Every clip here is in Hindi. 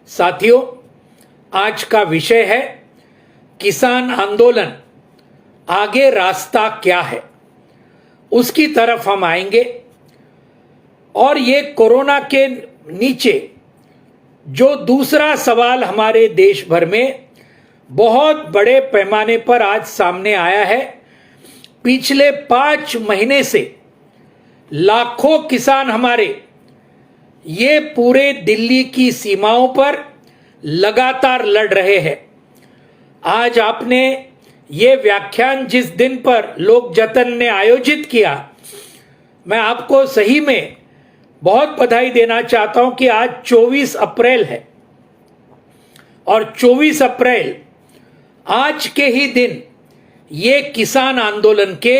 साथियों, आज का विषय है किसान आंदोलन, आगे रास्ता क्या है, उसकी तरफ हम आएंगे। और ये कोरोना के नीचे जो दूसरा सवाल हमारे देश भर में बहुत बड़े पैमाने पर आज सामने आया है, पिछले 5 महीने से लाखों किसान हमारे ये पूरे दिल्ली की सीमाओं पर लगातार लड़ रहे हैं। आज आपने ये व्याख्यान जिस दिन पर लोक जतन ने आयोजित किया, मैं आपको सही में बहुत बधाई देना चाहता हूं कि आज 24 अप्रैल है और 24 अप्रैल आज के ही दिन ये किसान आंदोलन के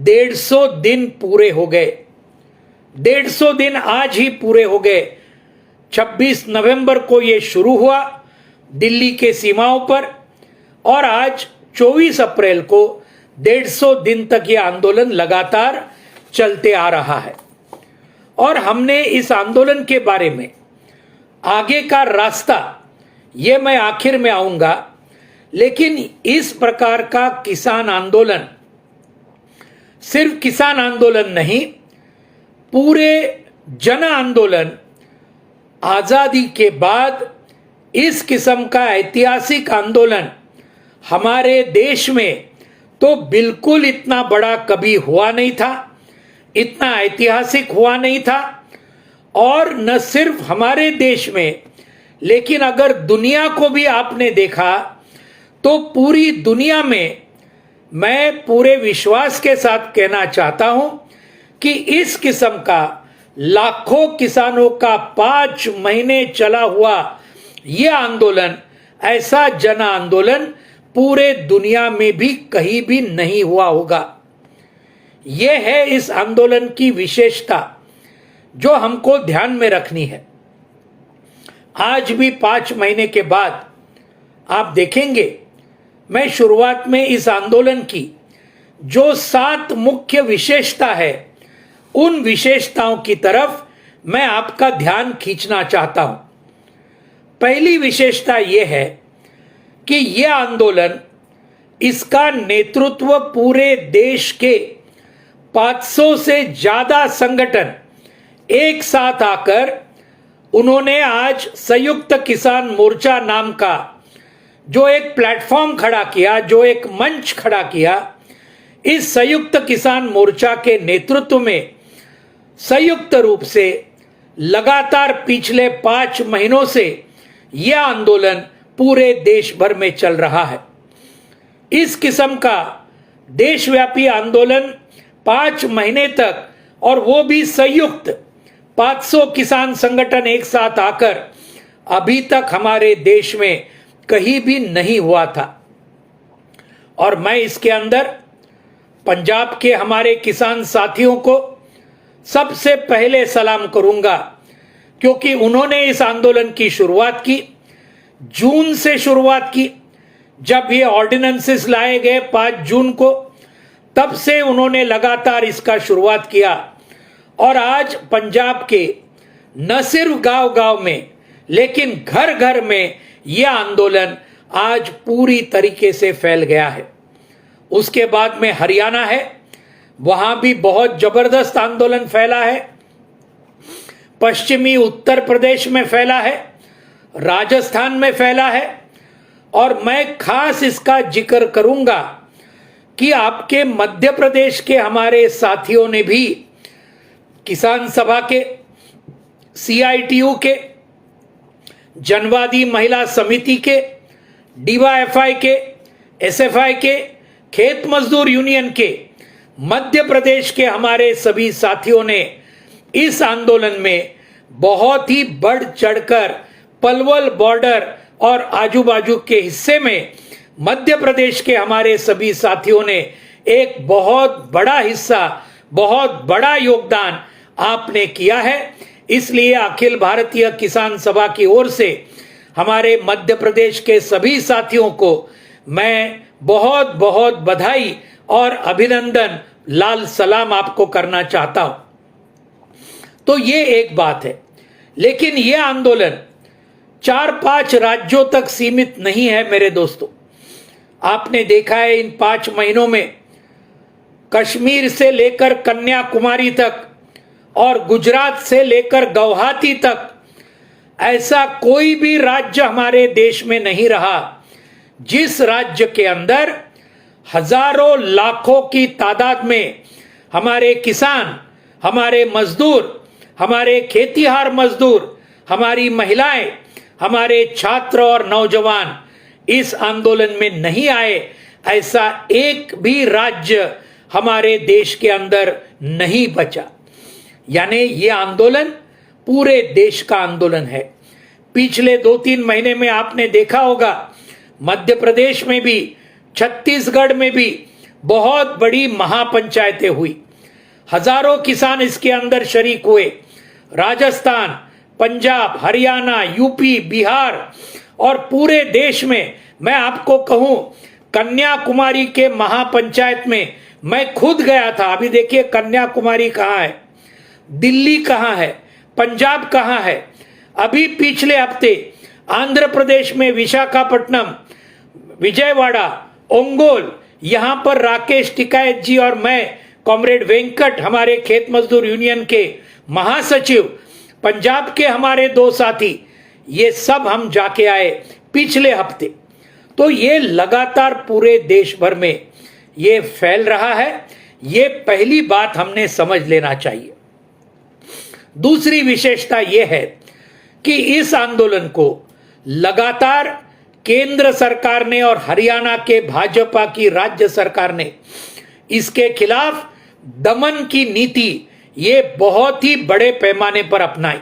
150 दिन पूरे हो गए। 150 दिन आज ही पूरे हो गए। 26 नवंबर को ये शुरू हुआ दिल्ली के सीमाओं पर और आज 24 अप्रैल को 150 दिन तक ये आंदोलन लगातार चलते आ रहा है। और हमने इस आंदोलन के बारे में आगे का रास्ता, ये मैं आखिर में आऊंगा, लेकिन इस प्रकार का किसान आंदोलन सिर्फ किसान आंदोलन नहीं, पूरे जन आंदोलन आजादी के बाद इस किस्म का ऐतिहासिक आंदोलन हमारे देश में तो बिल्कुल इतना बड़ा कभी हुआ नहीं था, इतना ऐतिहासिक हुआ नहीं था। और न सिर्फ हमारे देश में, लेकिन अगर दुनिया को भी आपने देखा तो पूरी दुनिया में मैं पूरे विश्वास के साथ कहना चाहता हूं कि इस किस्म का लाखों किसानों का 5 महीने चला हुआ यह आंदोलन, ऐसा जन आंदोलन पूरे दुनिया में भी कहीं भी नहीं हुआ होगा। यह है इस आंदोलन की विशेषता जो हमको ध्यान में रखनी है। आज भी 5 महीने के बाद आप देखेंगे, मैं शुरुआत में इस आंदोलन की जो 7 मुख्य विशेषता है, उन विशेषताओं की तरफ मैं आपका ध्यान खींचना चाहता हूं। पहली विशेषता यह है कि यह आंदोलन, इसका नेतृत्व पूरे देश के 500 से ज्यादा संगठन एक साथ आकर उन्होंने आज संयुक्त किसान मोर्चा नाम का जो एक प्लेटफॉर्म खड़ा किया, जो एक मंच खड़ा किया। इस संयुक्त किसान मोर्चा के नेतृत्व में संयुक्त रूप से लगातार पिछले 5 महीनों से यह आंदोलन पूरे देश भर में चल रहा है। इस किस्म का देशव्यापी आंदोलन 5 महीने तक, और वो भी संयुक्त 500 किसान संगठन एक साथ आकर, अभी तक हमारे देश में कहीं भी नहीं हुआ था। और मैं इसके अंदर पंजाब के हमारे किसान साथियों को सबसे पहले सलाम करूंगा, क्योंकि उन्होंने इस आंदोलन की शुरुआत की, जून से शुरुआत की। जब ये ऑर्डिनेंसेस लाए गए 5 जून को, तब से उन्होंने लगातार इसका शुरुआत किया। और आज पंजाब के न सिर्फ गांव-गांव में, लेकिन घर घर में यह आंदोलन आज पूरी तरीके से फैल गया है। उसके बाद में हरियाणा है, वहां भी बहुत जबरदस्त आंदोलन फैला है। पश्चिमी उत्तर प्रदेश में फैला है, राजस्थान में फैला है। और मैं खास इसका जिक्र करूंगा कि आपके मध्य प्रदेश के हमारे साथियों ने भी किसान सभा के, CITU के, जनवादी महिला समिति के, DYFI के, SFI के, खेत मजदूर यूनियन के, मध्य प्रदेश के हमारे सभी साथियों ने इस आंदोलन में बहुत ही बढ़ चढ़कर पलवल बॉर्डर और आजू बाजू के हिस्से में मध्य प्रदेश के हमारे सभी साथियों ने एक बहुत बड़ा हिस्सा, बहुत बड़ा योगदान आपने किया है। इसलिए अखिल भारतीय किसान सभा की ओर से हमारे मध्य प्रदेश के सभी साथियों को मैं बहुत बहुत बधाई और अभिनंदन, लाल सलाम आपको करना चाहता हूं। तो ये एक बात है। लेकिन यह आंदोलन 4-5 राज्यों तक सीमित नहीं है मेरे दोस्तों। आपने देखा है इन 5 महीनों में कश्मीर से लेकर कन्याकुमारी तक और गुजरात से लेकर गुवाहाटी तक ऐसा कोई भी राज्य हमारे देश में नहीं रहा जिस राज्य के अंदर हजारों लाखों की तादाद में हमारे किसान, हमारे मजदूर, हमारे खेतीहार मजदूर, हमारी महिलाएं, हमारे छात्र और नौजवान इस आंदोलन में नहीं आए। ऐसा एक भी राज्य हमारे देश के अंदर नहीं बचा। यानी ये आंदोलन पूरे देश का आंदोलन है। पिछले 2-3 महीने में आपने देखा होगा मध्य प्रदेश में भी, छत्तीसगढ़ में भी बहुत बड़ी महापंचायतें हुई, हजारों किसान इसके अंदर शरीक हुए। राजस्थान, पंजाब, हरियाणा, यूपी, बिहार और पूरे देश में मैं आपको कहूं कन्याकुमारी के महापंचायत में मैं खुद गया था। अभी देखिए कन्याकुमारी कहां है, दिल्ली कहां है, पंजाब कहां है। अभी पिछले हफ्ते आंध्र प्रदेश में विशाखापट्टनम, विजयवाड़ा, ओंगोल, यहां पर राकेश टिकायत जी और मैं, कॉमरेड वेंकट, हमारे खेत मजदूर यूनियन के महासचिव, पंजाब के हमारे 2 साथी, ये सब हम जाके आए पिछले हफ्ते। तो ये लगातार पूरे देश भर में ये फैल रहा है। ये पहली बात हमने समझ लेना चाहिए। दूसरी विशेषता यह है कि इस आंदोलन को लगातार केंद्र सरकार ने और हरियाणा के भाजपा की राज्य सरकार ने इसके खिलाफ दमन की नीति ये बहुत ही बड़े पैमाने पर अपनाई।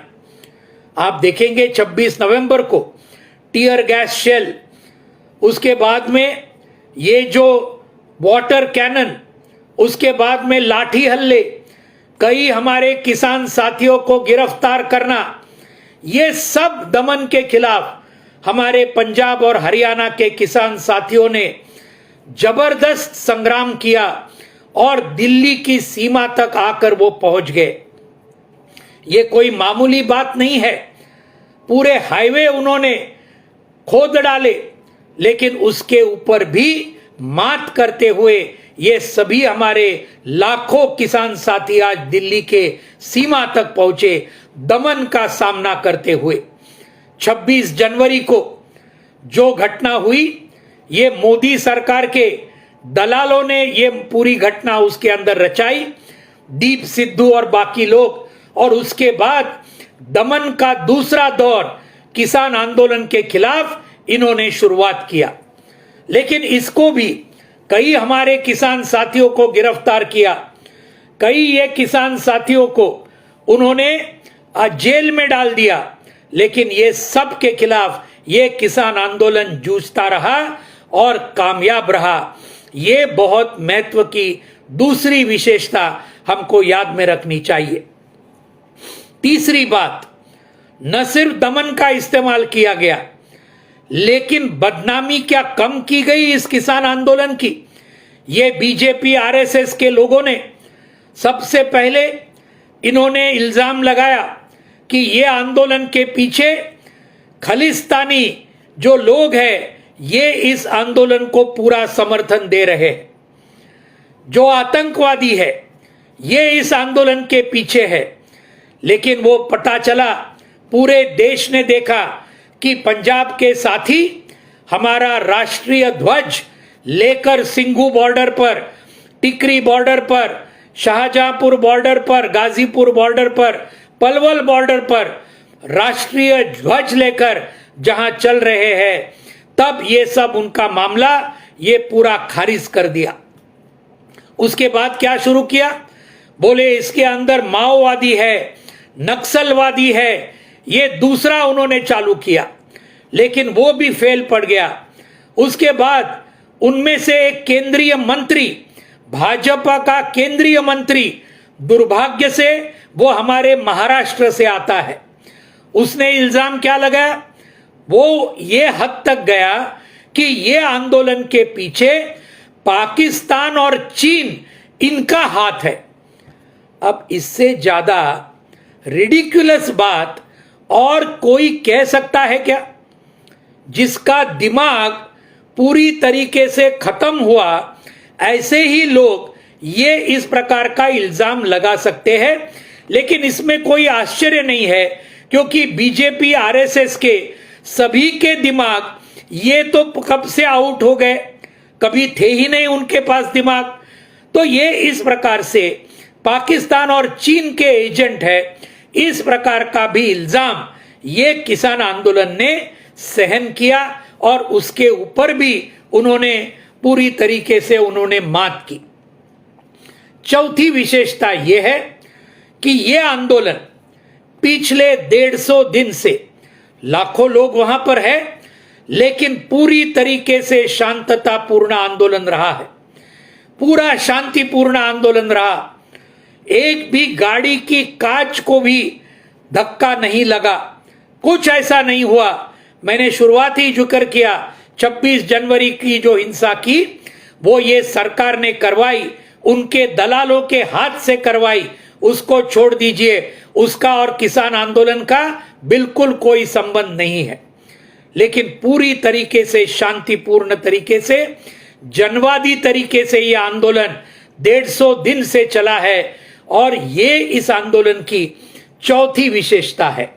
आप देखेंगे 26 नवंबर को टीयर गैस शेल, उसके बाद में ये जो वाटर कैनन, उसके बाद में लाठी हल्ले, कई हमारे किसान साथियों को गिरफ्तार करना, ये सब दमन के खिलाफ हमारे पंजाब और हरियाणा के किसान साथियों ने जबरदस्त संग्राम किया और दिल्ली की सीमा तक आकर वो पहुंच गए। ये कोई मामूली बात नहीं है। पूरे हाईवे उन्होंने खोद डाले, लेकिन उसके ऊपर भी मात करते हुए ये सभी हमारे लाखों किसान साथी आज दिल्ली के सीमा तक पहुंचे दमन का सामना करते हुए। 26 जनवरी को जो घटना हुई, ये मोदी सरकार के दलालों ने ये पूरी घटना उसके अंदर रचाई, दीप सिद्धू और बाकी लोग, और उसके बाद दमन का दूसरा दौर किसान आंदोलन के खिलाफ इन्होंने शुरुआत किया। लेकिन इसको भी कई हमारे किसान साथियों को गिरफ्तार किया, कई ये किसान साथियों को उन्होंने जेल में डाल दिया। लेकिन ये सब के खिलाफ ये किसान आंदोलन जूझता रहा और कामयाब रहा। ये बहुत महत्व की दूसरी विशेषता हमको याद में रखनी चाहिए। तीसरी बात, न सिर्फ दमन का इस्तेमाल किया गया, लेकिन बदनामी क्या कम की गई इस किसान आंदोलन की। ये बीजेपी आरएसएस के लोगों ने सबसे पहले इन्होंने इल्जाम लगाया कि ये आंदोलन के पीछे खालिस्तानी जो लोग हैं ये इस आंदोलन को पूरा समर्थन दे रहे हैं, जो आतंकवादी है ये इस आंदोलन के पीछे है। लेकिन वो पता चला, पूरे देश ने देखा कि पंजाब के साथी हमारा राष्ट्रीय ध्वज लेकर सिंघू बॉर्डर पर, टिकरी बॉर्डर पर, शाहजहांपुर बॉर्डर पर, गाजीपुर बॉर्डर पर, पलवल बॉर्डर पर राष्ट्रीय ध्वज लेकर जहां चल रहे हैं, तब ये सब उनका मामला ये पूरा खारिज कर दिया। उसके बाद क्या शुरू किया, बोले इसके अंदर माओवादी है, नक्सलवादी है, ये दूसरा उन्होंने चालू किया, लेकिन वो भी फेल पड़ गया। उसके बाद उनमें से एक केंद्रीय मंत्री, भाजपा का केंद्रीय मंत्री, दुर्भाग्य से वो हमारे महाराष्ट्र से आता है, उसने इल्जाम क्या लगाया, वो ये हद तक गया कि ये आंदोलन के पीछे पाकिस्तान और चीन इनका हाथ है। अब इससे ज्यादा रिडिकुलस बात और कोई कह सकता है क्या? जिसका दिमाग पूरी तरीके से खत्म हुआ, ऐसे ही लोग ये इस प्रकार का इल्जाम लगा सकते हैं। लेकिन इसमें कोई आश्चर्य नहीं है, क्योंकि बीजेपी आरएसएस के सभी के दिमाग ये तो कब से आउट हो गए, कभी थे ही नहीं उनके पास दिमाग। तो ये इस प्रकार से पाकिस्तान और चीन के एजेंट है, इस प्रकार का भी इल्जाम ये किसान आंदोलन ने सहन किया और उसके ऊपर भी उन्होंने पूरी तरीके से उन्होंने मात की। चौथी विशेषता यह है कि यह आंदोलन पिछले 150 दिन से लाखों लोग वहां पर है, लेकिन पूरी तरीके से शांततापूर्ण आंदोलन रहा है, पूरा शांतिपूर्ण आंदोलन रहा। एक भी गाड़ी की कांच को भी धक्का नहीं लगा, कुछ ऐसा नहीं हुआ। मैंने शुरुआत ही जिक्र किया 26 जनवरी की जो हिंसा की वो ये सरकार ने करवाई, उनके दलालों के हाथ से करवाई, उसको छोड़ दीजिए, उसका और किसान आंदोलन का बिल्कुल कोई संबंध नहीं है। लेकिन पूरी तरीके से शांतिपूर्ण तरीके से, जनवादी तरीके से यह आंदोलन 150 दिन से चला है और ये इस आंदोलन की चौथी विशेषता है।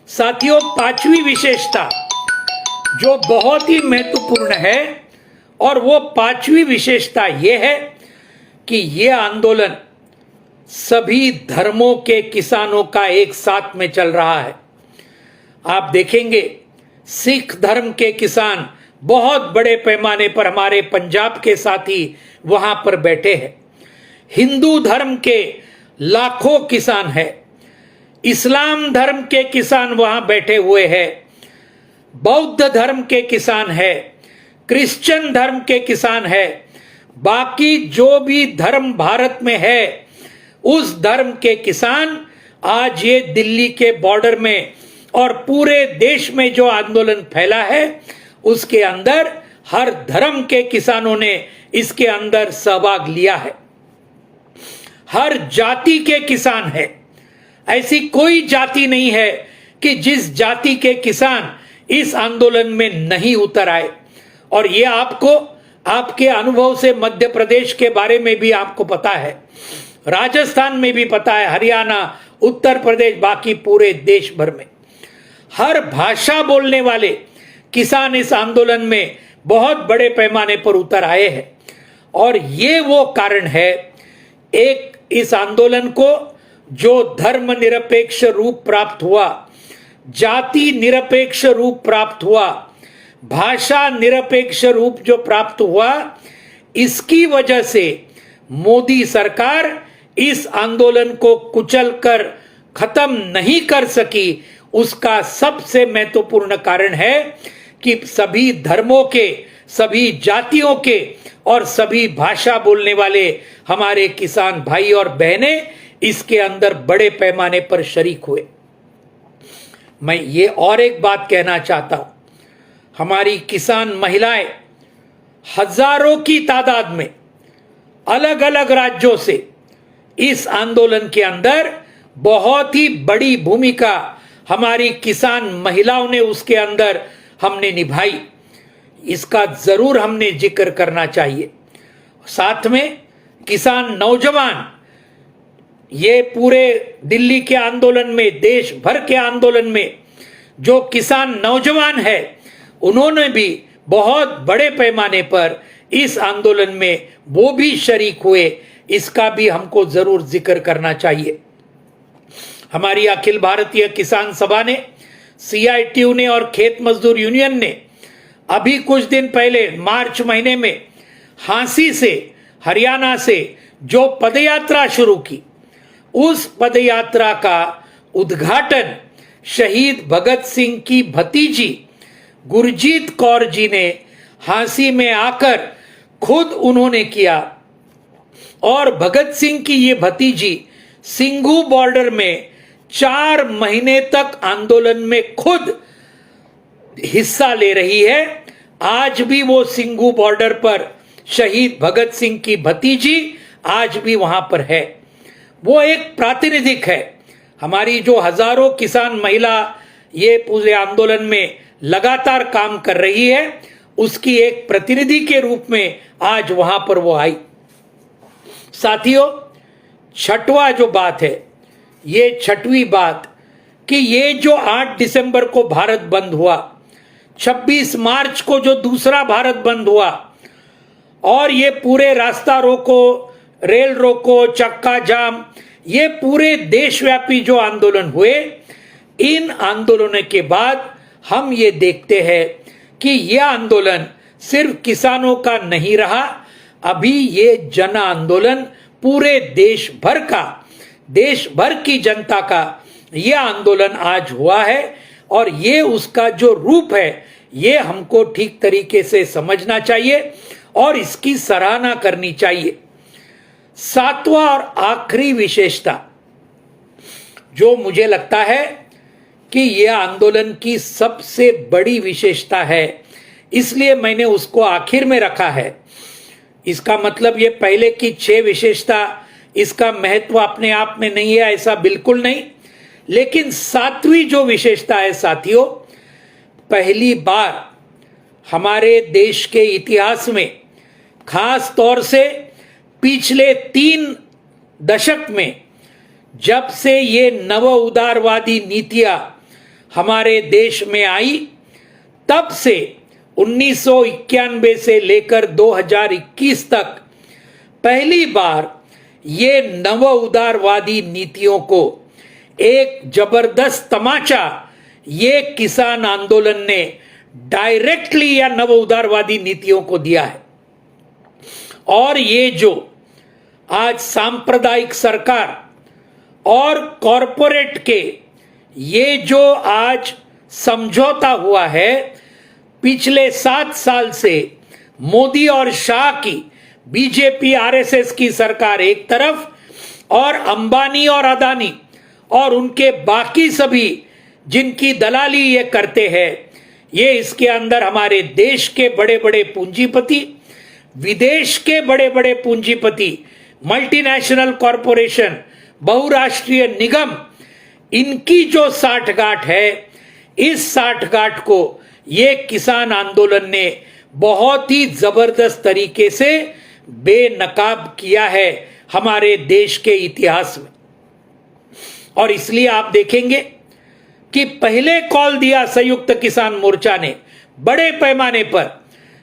साथियों, पांचवी विशेषता जो बहुत ही महत्वपूर्ण है, और वो पांचवी विशेषता यह है कि यह आंदोलन सभी धर्मों के किसानों का एक साथ में चल रहा है। आप देखेंगे सिख धर्म के किसान बहुत बड़े पैमाने पर हमारे पंजाब के साथी वहां पर बैठे हैं, हिंदू धर्म के लाखों किसान हैं, इस्लाम धर्म के किसान वहां बैठे हुए हैं, बौद्ध धर्म के किसान हैं, क्रिश्चियन धर्म के किसान हैं, बाकी जो भी धर्म भारत में है उस धर्म के किसान आज ये दिल्ली के बॉर्डर में और पूरे देश में जो आंदोलन फैला है उसके अंदर हर धर्म के किसानों ने इसके अंदर सहभाग लिया है। हर जाति के किसान है, ऐसी कोई जाति नहीं है कि जिस जाति के किसान इस आंदोलन में नहीं उतर आए। और ये आपको आपके अनुभव से मध्य प्रदेश के बारे में भी आपको पता है, राजस्थान में भी पता है, हरियाणा, उत्तर प्रदेश, बाकी पूरे देश भर में हर भाषा बोलने वाले किसान इस आंदोलन में बहुत बड़े पैमाने पर उतर आए हैं। और ये वो कारण है, एक इस आंदोलन को जो धर्म निरपेक्ष रूप प्राप्त हुआ, जाति निरपेक्ष रूप प्राप्त हुआ, भाषा निरपेक्ष रूप जो प्राप्त हुआ, इसकी वजह से मोदी सरकार इस आंदोलन को कुचलकर खत्म नहीं कर सकी। उसका सबसे महत्वपूर्ण कारण है कि सभी धर्मों के, सभी जातियों के और सभी भाषा बोलने वाले हमारे किसान भाई और बहनें इसके अंदर बड़े पैमाने पर शरीक हुए। मैं ये और एक बात कहना चाहता हूं, हमारी किसान महिलाएं हजारों की तादाद में अलग अलग राज्यों से इस आंदोलन के अंदर बहुत ही बड़ी भूमिका हमारी किसान महिलाओं ने उसके अंदर हमने निभाई, इसका जरूर हमने जिक्र करना चाहिए। साथ में किसान नौजवान ये पूरे दिल्ली के आंदोलन में, देश भर के आंदोलन में जो किसान नौजवान है, उन्होंने भी बहुत बड़े पैमाने पर इस आंदोलन में वो भी शरीक हुए, इसका भी हमको जरूर जिक्र करना चाहिए। हमारी अखिल भारतीय किसान सभा ने, CITU ने और खेत मजदूर यूनियन ने अभी कुछ दिन पहले मार्च महीने में झांसी से, हरियाणा से जो पदयात्रा शुरू की, उस पदयात्रा का उद्घाटन शहीद भगत सिंह की भतीजी गुरजीत कौर जी ने झांसी में आकर खुद उन्होंने किया। और भगत सिंह की ये भतीजी सिंघू बॉर्डर में 4 महीने तक आंदोलन में खुद हिस्सा ले रही है। आज भी वो सिंघू बॉर्डर पर शहीद भगत सिंह की भतीजी आज भी वहां पर है। वो एक प्रातिनिधिक है, हमारी जो हजारों किसान महिला ये पूरे आंदोलन में लगातार काम कर रही है, उसकी एक प्रतिनिधि के रूप में आज वहां पर वो आई। साथियों, छठवां जो बात है, ये छठवीं बात कि ये जो 8 दिसंबर को भारत बंद हुआ, 26 मार्च को जो दूसरा भारत बंद हुआ, और ये पूरे रास्ता रोको, रेल रोको, चक्का जाम, ये पूरे देशव्यापी जो आंदोलन हुए, इन आंदोलनों के बाद हम ये देखते हैं कि यह आंदोलन सिर्फ किसानों का नहीं रहा, अभी ये जन आंदोलन पूरे देश भर का, देश भर की जनता का यह आंदोलन आज हुआ है। और ये उसका जो रूप है, ये हमको ठीक तरीके से समझना चाहिए और इसकी सराहना करनी चाहिए। सातवां और आखिरी विशेषता जो मुझे लगता है कि यह आंदोलन की सबसे बड़ी विशेषता है, इसलिए मैंने उसको आखिर में रखा है। इसका मतलब ये पहले की 6 विशेषता, इसका महत्व अपने आप में नहीं है, ऐसा बिल्कुल नहीं। लेकिन 7वीं जो विशेषता है साथियों, पहली बार हमारे देश के इतिहास में, खास तौर से पिछले 3 दशक में, जब से ये नव उदारवादी नीतियां हमारे देश में आई, तब से 1991 से लेकर 2021 तक पहली बार ये नव उदारवादी नीतियों को एक जबरदस्त तमाचा ये किसान आंदोलन ने डायरेक्टली या नव उदारवादी नीतियों को दिया है। और ये जो आज सांप्रदायिक सरकार और कॉरपोरेट के ये जो आज समझौता हुआ है, पिछले 7 साल से मोदी और शाह की बीजेपी आरएसएस की सरकार एक तरफ, और अंबानी और अदानी और उनके बाकी सभी जिनकी दलाली ये करते हैं, ये इसके अंदर हमारे देश के बड़े बड़े पूंजीपति, विदेश के बड़े बड़े पूंजीपति, मल्टीनेशनल कॉरपोरेशन, बहुराष्ट्रीय निगम, इनकी जो साठगांठ है, इस साठगांठ को ये किसान आंदोलन ने बहुत ही जबरदस्त तरीके से बेनकाब किया है हमारे देश के इतिहास में। और इसलिए आप देखेंगे कि पहले कॉल दिया संयुक्त किसान मोर्चा ने बड़े पैमाने पर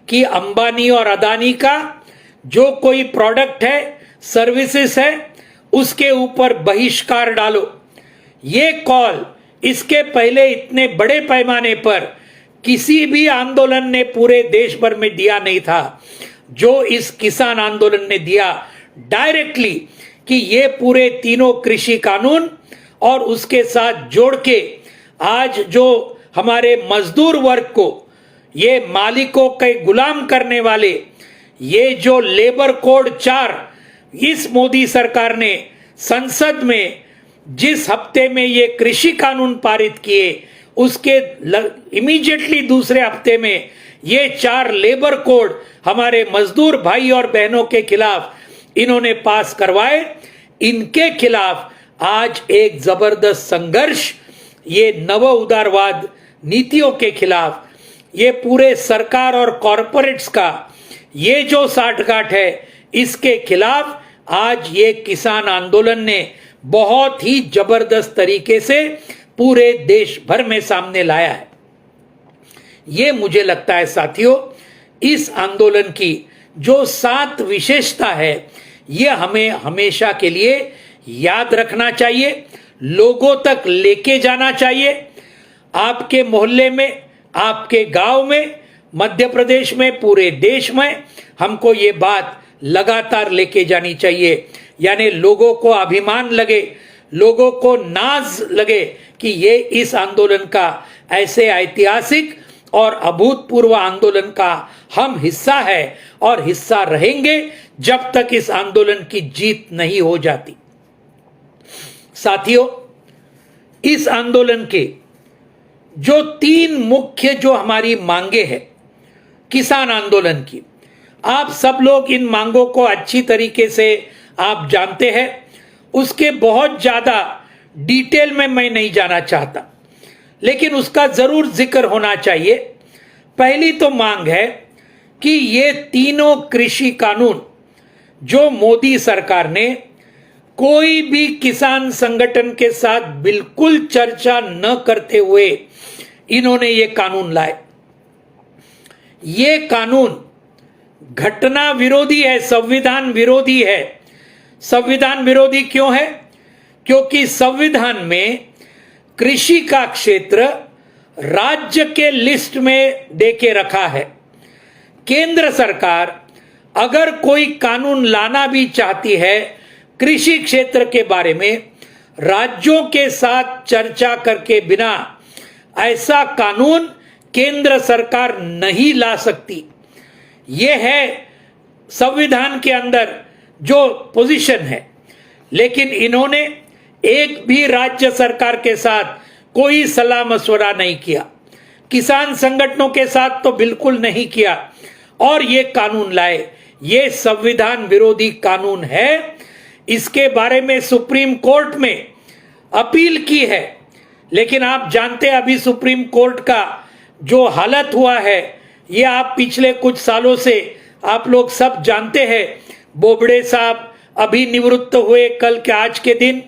कि अंबानी और अदानी का जो कोई प्रोडक्ट है, सर्विसेज है, उसके ऊपर बहिष्कार डालो। ये कॉल इसके पहले इतने बड़े पैमाने पर किसी भी आंदोलन ने पूरे देश भर में दिया नहीं था, जो इस किसान आंदोलन ने दिया डायरेक्टली, कि ये पूरे तीनों कृषि कानून और उसके साथ जोड़ के आज जो हमारे मजदूर वर्ग को ये मालिकों के गुलाम करने वाले ये जो लेबर कोड 4 इस मोदी सरकार ने संसद में जिस हफ्ते में ये कृषि कानून पारित किए, उसके इमीडिएटली दूसरे हफ्ते में ये 4 लेबर कोड हमारे मजदूर भाई और बहनों के खिलाफ इन्होंने पास करवाए। इनके खिलाफ आज एक जबरदस्त संघर्ष, ये नव उदारवाद नीतियों के खिलाफ, ये पूरे सरकार और कॉरपोरेट्स का ये जो साठगांठ है, इसके खिलाफ आज ये किसान आंदोलन ने बहुत ही जबरदस्त तरीके से पूरे देश भर में सामने लाया है। ये मुझे लगता है साथियों, इस आंदोलन की जो 7 विशेषता है, ये हमें हमेशा के लिए याद रखना चाहिए, लोगों तक लेके जाना चाहिए। आपके मोहल्ले में, आपके गांव में, मध्य प्रदेश में, पूरे देश में हमको ये बात लगातार लेके जानी चाहिए। यानी लोगों को अभिमान लगे, लोगों को नाज लगे कि ये इस आंदोलन का ऐसे ऐतिहासिक और अभूतपूर्व आंदोलन का हम हिस्सा है और हिस्सा रहेंगे जब तक इस आंदोलन की जीत नहीं हो जाती। साथियों, इस आंदोलन के जो 3 मुख्य जो हमारी मांगे हैं किसान आंदोलन की, आप सब लोग इन मांगों को अच्छी तरीके से आप जानते हैं, उसके बहुत ज्यादा डिटेल में मैं नहीं जाना चाहता। लेकिन उसका जरूर जिक्र होना चाहिए। पहली तो मांग है कि ये तीनों कृषि कानून जो मोदी सरकार ने कोई भी किसान संगठन के साथ बिल्कुल चर्चा न करते हुए इन्होंने ये कानून लाए, ये कानून घटना विरोधी है, संविधान विरोधी है। संविधान विरोधी क्यों है? क्योंकि संविधान में कृषि का क्षेत्र राज्य के लिस्ट में देके रखा है। केंद्र सरकार अगर कोई कानून लाना भी चाहती है कृषि क्षेत्र के बारे में, राज्यों के साथ चर्चा करके बिना ऐसा कानून केंद्र सरकार नहीं ला सकती। यह है संविधान के अंदर जो पोजीशन है। लेकिन इन्होंने एक भी राज्य सरकार के साथ कोई सलाह मशवरा नहीं किया, किसान संगठनों के साथ तो बिल्कुल नहीं किया, और ये कानून लाए। ये संविधान विरोधी कानून है। इसके बारे में सुप्रीम कोर्ट में अपील की है, लेकिन आप जानते हैं अभी सुप्रीम कोर्ट का जो हालत हुआ है, ये आप पिछले कुछ सालों से आप लोग सब जानते हैं। बोबड़े साहब अभी निवृत्त हुए कल के आज के दिन,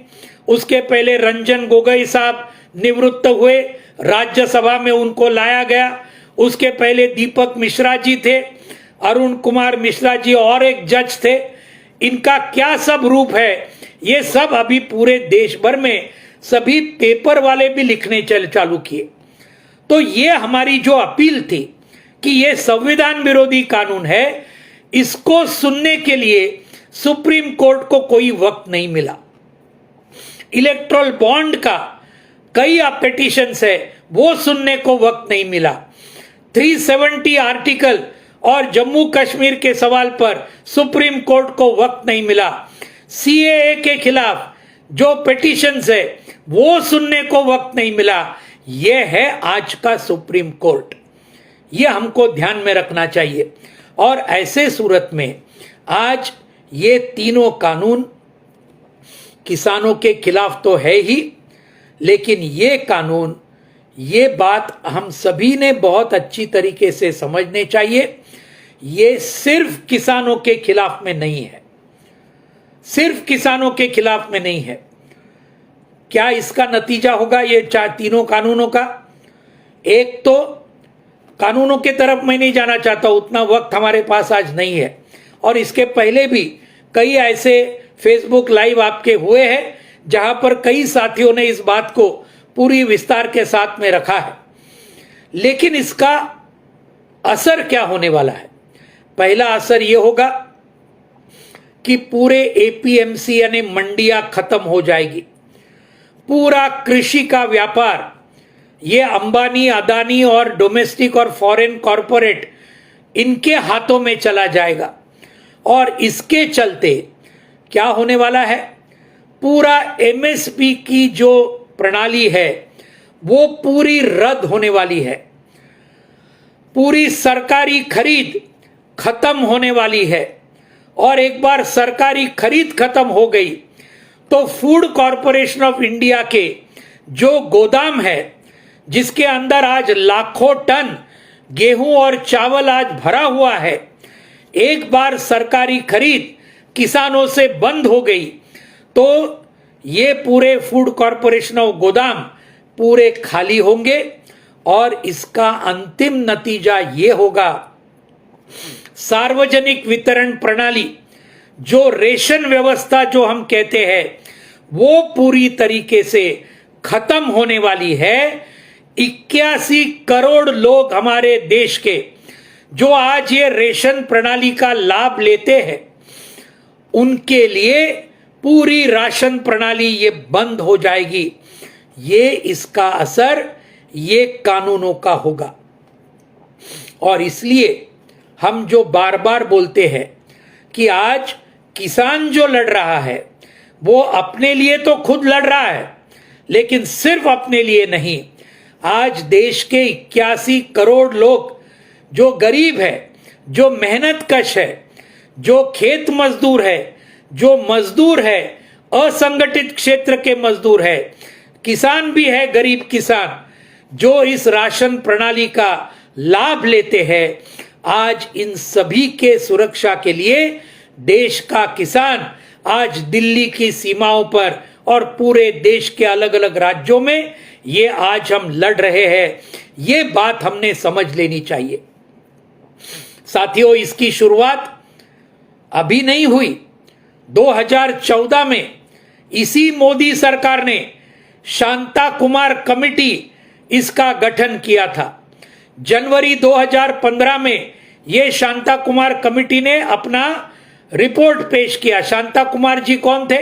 उसके पहले रंजन गोगोई साहब निवृत्त हुए, राज्यसभा में उनको लाया गया। उसके पहले दीपक मिश्रा जी थे, अरुण कुमार मिश्रा जी और एक जज थे। इनका क्या सब रूप है, ये सब अभी पूरे देश भर में सभी पेपर वाले भी लिखने चालू किए। तो ये हमारी जो अपील थी कि ये संविधान विरोधी कानून है, इसको सुनने के लिए सुप्रीम कोर्ट को कोई वक्त नहीं मिला। इलेक्ट्रल बॉन्ड का कई पिटिशंस है, वो सुनने को वक्त नहीं मिला। 370 आर्टिकल और जम्मू कश्मीर के सवाल पर सुप्रीम कोर्ट को वक्त नहीं मिला। सीएए के खिलाफ जो पिटिशंस है वो सुनने को वक्त नहीं मिला। यह है आज का सुप्रीम कोर्ट, ये हमको ध्यान में रखना चाहिए। और ऐसे सूरत में आज ये तीनों कानून किसानों के खिलाफ तो है ही, लेकिन ये कानून, ये बात हम सभी ने बहुत अच्छी तरीके से समझने चाहिए, ये सिर्फ किसानों के खिलाफ में नहीं है, सिर्फ किसानों के खिलाफ में नहीं है। क्या इसका नतीजा होगा ये तीनों कानूनों का? एक तो कानूनों के तरफ मैं नहीं जाना चाहता, उतना वक्त हमारे पास आज नहीं है, और इसके पहले भी कई ऐसे फेसबुक लाइव आपके हुए हैं जहां पर कई साथियों ने इस बात को पूरी विस्तार के साथ में रखा है। लेकिन इसका असर क्या होने वाला है? पहला असर यह होगा कि पूरे एपीएमसी यानी मंडियां खत्म हो जाएगी। पूरा कृषि का व्यापार ये अंबानी, अदानी और डोमेस्टिक और फॉरेन कॉरपोरेट इनके हाथों में चला जाएगा। और इसके चलते क्या होने वाला है, पूरा एमएसपी की जो प्रणाली है वो पूरी रद्द होने वाली है। पूरी सरकारी खरीद खत्म होने वाली है, और एक बार सरकारी खरीद खत्म हो गई तो फूड कॉरपोरेशन ऑफ इंडिया के जो गोदाम है, जिसके अंदर आज लाखों टन गेहूं और चावल आज भरा हुआ है, एक बार सरकारी खरीद किसानों से बंद हो गई तो ये पूरे फूड कॉरपोरेशन ऑफ गोदाम पूरे खाली होंगे। और इसका अंतिम नतीजा ये होगा, सार्वजनिक वितरण प्रणाली, जो रेशन व्यवस्था जो हम कहते हैं, वो पूरी तरीके से खत्म होने वाली है। 81 करोड़ लोग हमारे देश के जो आज ये रेशन प्रणाली का लाभ लेते हैं, उनके लिए पूरी राशन प्रणाली ये बंद हो जाएगी। ये इसका असर ये कानूनों का होगा। और इसलिए हम जो बार बार बोलते हैं कि आज किसान जो लड़ रहा है वो अपने लिए तो खुद लड़ रहा है, लेकिन सिर्फ अपने लिए नहीं, आज देश के 81 करोड़ लोग जो गरीब है, जो मेहनत कश है, जो खेत मजदूर है, जो मजदूर है, असंगठित क्षेत्र के मजदूर है, किसान भी है, गरीब किसान, जो इस राशन प्रणाली का लाभ लेते हैं, आज इन सभी के सुरक्षा के लिए देश का किसान आज दिल्ली की सीमाओं पर और पूरे देश के अलग अलग राज्यों में ये आज हम लड़ रहे हैं। ये बात हमने समझ लेनी चाहिए। साथियों, इसकी शुरुआत अभी नहीं हुई। 2014 में इसी मोदी सरकार ने शांता कुमार कमेटी इसका गठन किया था। जनवरी 2015 में यह शांता कुमार कमेटी ने अपना रिपोर्ट पेश किया। शांता कुमार जी कौन थे?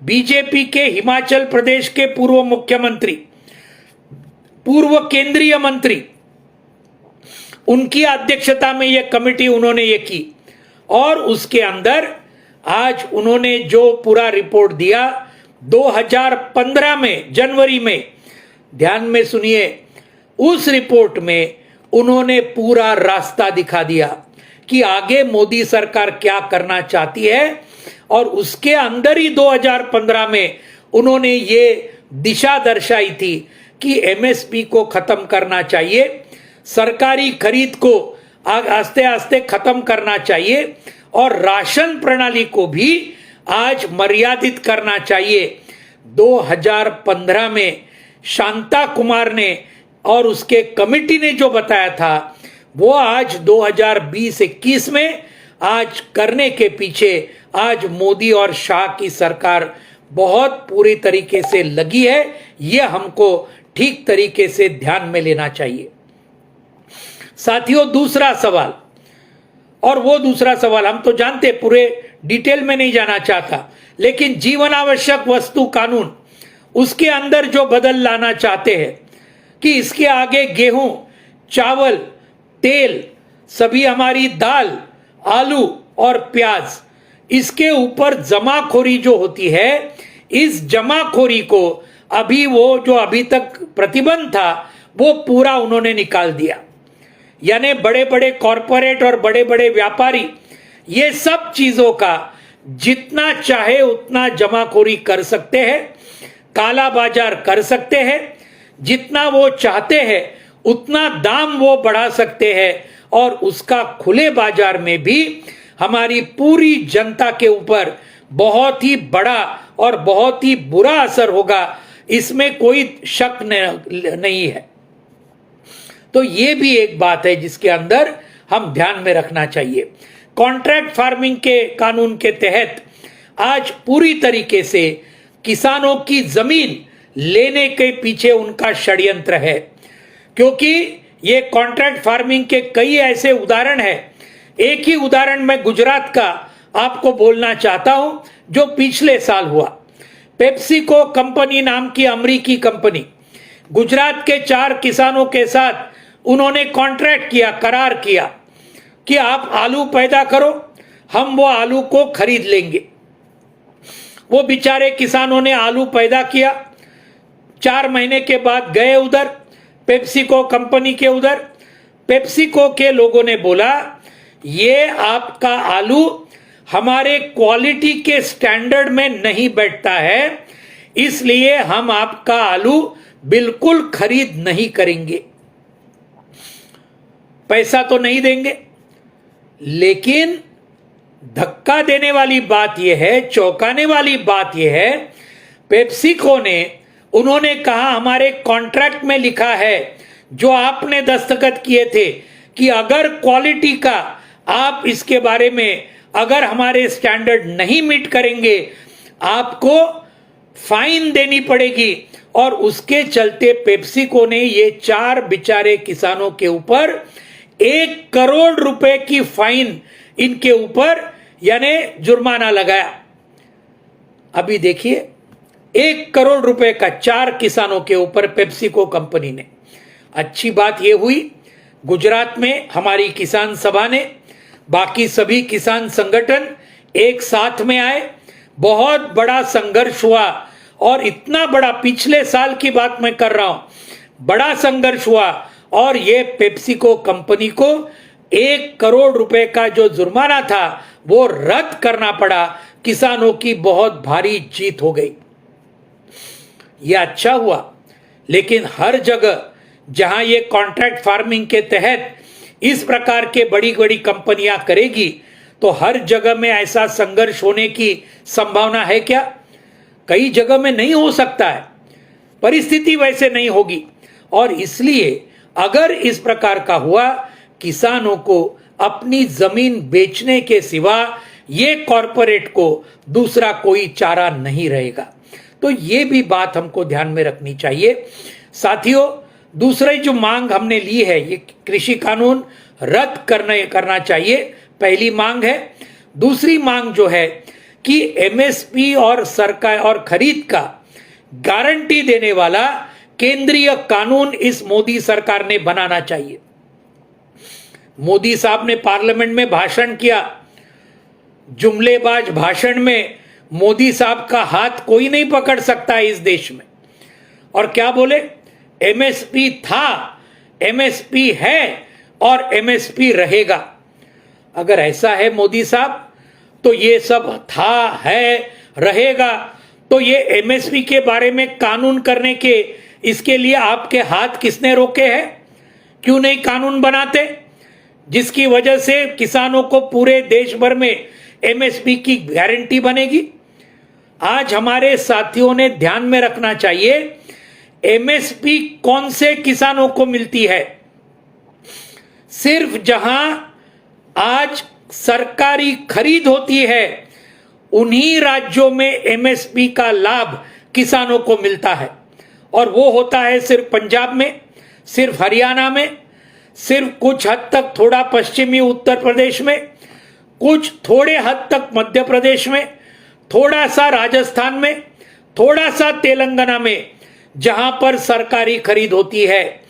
बीजेपी के हिमाचल प्रदेश के पूर्व मुख्यमंत्री, पूर्व केंद्रीय मंत्री। उनकी अध्यक्षता में यह कमेटी उन्होंने ये की और उसके अंदर आज उन्होंने जो पूरा रिपोर्ट दिया 2015 में जनवरी में, ध्यान में सुनिए, उस रिपोर्ट में उन्होंने पूरा रास्ता दिखा दिया कि आगे मोदी सरकार क्या करना चाहती है। और उसके अंदर ही 2015 में उन्होंने ये दिशा दर्शाई थी कि एमएसपी को खत्म करना चाहिए, सरकारी खरीद को आस्ते आस्ते खत्म करना चाहिए और राशन प्रणाली को भी आज मर्यादित करना चाहिए। 2015 में शांता कुमार ने और उसके कमेटी ने जो बताया था वो आज 2020-21 में आज करने के पीछे आज मोदी और शाह की सरकार बहुत पूरी तरीके से लगी है। यह हमको ठीक तरीके से ध्यान में लेना चाहिए। साथियों, दूसरा सवाल, और वो दूसरा सवाल हम तो जानते, पूरे डिटेल में नहीं जाना चाहता, लेकिन जीवन आवश्यक वस्तु कानून उसके अंदर जो बदल लाना चाहते हैं कि इसके आगे गेहूं, चावल, तेल, सभी हमारी दाल, आलू और प्याज, इसके ऊपर जमाखोरी जो होती है, इस जमाखोरी को अभी वो जो अभी तक प्रतिबंध था वो पूरा उन्होंने निकाल दिया। यानी बड़े बड़े कॉरपोरेट और बड़े बड़े व्यापारी ये सब चीजों का जितना चाहे उतना जमाखोरी कर सकते हैं, काला बाजार कर सकते हैं, जितना वो चाहते हैं उतना दाम वो बढ़ा सकते हैं और उसका खुले बाजार में भी हमारी पूरी जनता के ऊपर बहुत ही बड़ा और बहुत ही बुरा असर होगा, इसमें कोई शक नहीं है। तो ये भी एक बात है जिसके अंदर हम ध्यान में रखना चाहिए। कॉन्ट्रैक्ट फार्मिंग के कानून के तहत आज पूरी तरीके से किसानों की जमीन लेने के पीछे उनका षड्यंत्र है, क्योंकि ये कॉन्ट्रैक्ट फार्मिंग के कई ऐसे उदाहरण हैं। एक ही उदाहरण मैं गुजरात का आपको बोलना चाहता हूं जो पिछले साल हुआ। पेप्सिको कंपनी नाम की अमेरिकी कंपनी गुजरात के 4 किसानों के साथ उन्होंने कॉन्ट्रैक्ट किया, करार किया कि आप आलू पैदा करो, हम वो आलू को खरीद लेंगे। वो बेचारे किसानों ने आलू पैदा किया, 4 महीने के बाद गए उधर पेप्सिको कंपनी के उधर। पेप्सिको के लोगों ने बोला ये आपका आलू हमारे क्वालिटी के स्टैंडर्ड में नहीं बैठता है, इसलिए हम आपका आलू बिल्कुल खरीद नहीं करेंगे, पैसा तो नहीं देंगे। लेकिन धक्का देने वाली बात यह है, चौंकाने वाली बात यह है, पेप्सिको ने उन्होंने कहा हमारे कॉन्ट्रैक्ट में लिखा है जो आपने दस्तखत किए थे कि अगर क्वालिटी का आप इसके बारे में अगर हमारे स्टैंडर्ड नहीं मीट करेंगे आपको फाइन देनी पड़ेगी। और उसके चलते पेप्सिको ने ये 4 बेचारे किसानों के ऊपर 1 करोड़ रुपए की फाइन इनके ऊपर यानी जुर्माना लगाया। अभी देखिए 1 करोड़ रुपए का 4 किसानों के ऊपर पेप्सिको कंपनी ने। अच्छी बात यह हुई गुजरात में हमारी किसान सभा ने, बाकी सभी किसान संगठन एक साथ में आए, बहुत बड़ा संघर्ष हुआ और इतना बड़ा, पिछले साल की बात मैं कर रहा हूं, बड़ा संघर्ष हुआ और ये पेप्सिको कंपनी को 1 करोड़ रुपए का जो जुर्माना था वो रद्द करना पड़ा। किसानों की बहुत भारी जीत हो गई। यह अच्छा हुआ लेकिन हर जगह जहां ये कॉन्ट्रैक्ट फार्मिंग के तहत इस प्रकार के बड़ी बड़ी कंपनियां करेगी तो हर जगह में ऐसा संघर्ष होने की संभावना है क्या? कई जगह में नहीं हो सकता है, परिस्थिति वैसे नहीं होगी। और इसलिए अगर इस प्रकार का हुआ, किसानों को अपनी जमीन बेचने के सिवा ये कॉरपोरेट को दूसरा कोई चारा नहीं रहेगा। तो ये भी बात हमको ध्यान में रखनी चाहिए। साथियों, दूसरी जो मांग हमने ली है, ये कृषि कानून रद्द करना चाहिए, पहली मांग है। दूसरी मांग जो है कि एमएसपी और सरकार और खरीद का गारंटी देने वाला केंद्रीय कानून इस मोदी सरकार ने बनाना चाहिए। मोदी साहब ने पार्लियामेंट में भाषण किया, जुमलेबाज भाषण में मोदी साहब का हाथ कोई नहीं पकड़ सकता है इस देश में। और क्या बोले? एमएसपी था, एमएसपी है और एमएसपी रहेगा। अगर ऐसा है मोदी साहब, तो ये सब था, है, रहेगा, तो ये एमएसपी के बारे में कानून करने के इसके लिए आपके हाथ किसने रोके हैं? क्यों नहीं कानून बनाते जिसकी वजह से किसानों को पूरे देश भर में एमएसपी की गारंटी बनेगी? आज हमारे साथियों ने ध्यान में रखना चाहिए, एमएसपी कौन से किसानों को मिलती है? सिर्फ जहां आज सरकारी खरीद होती है उन्हीं राज्यों में एमएसपी का लाभ किसानों को मिलता है। और वो होता है सिर्फ पंजाब में, सिर्फ हरियाणा में, सिर्फ कुछ हद तक थोड़ा पश्चिमी उत्तर प्रदेश में, कुछ थोड़े हद तक मध्य प्रदेश में, थोड़ा सा राजस्थान में, थोड़ा सा तेलंगाना में, जहां पर सरकारी खरीद होती है।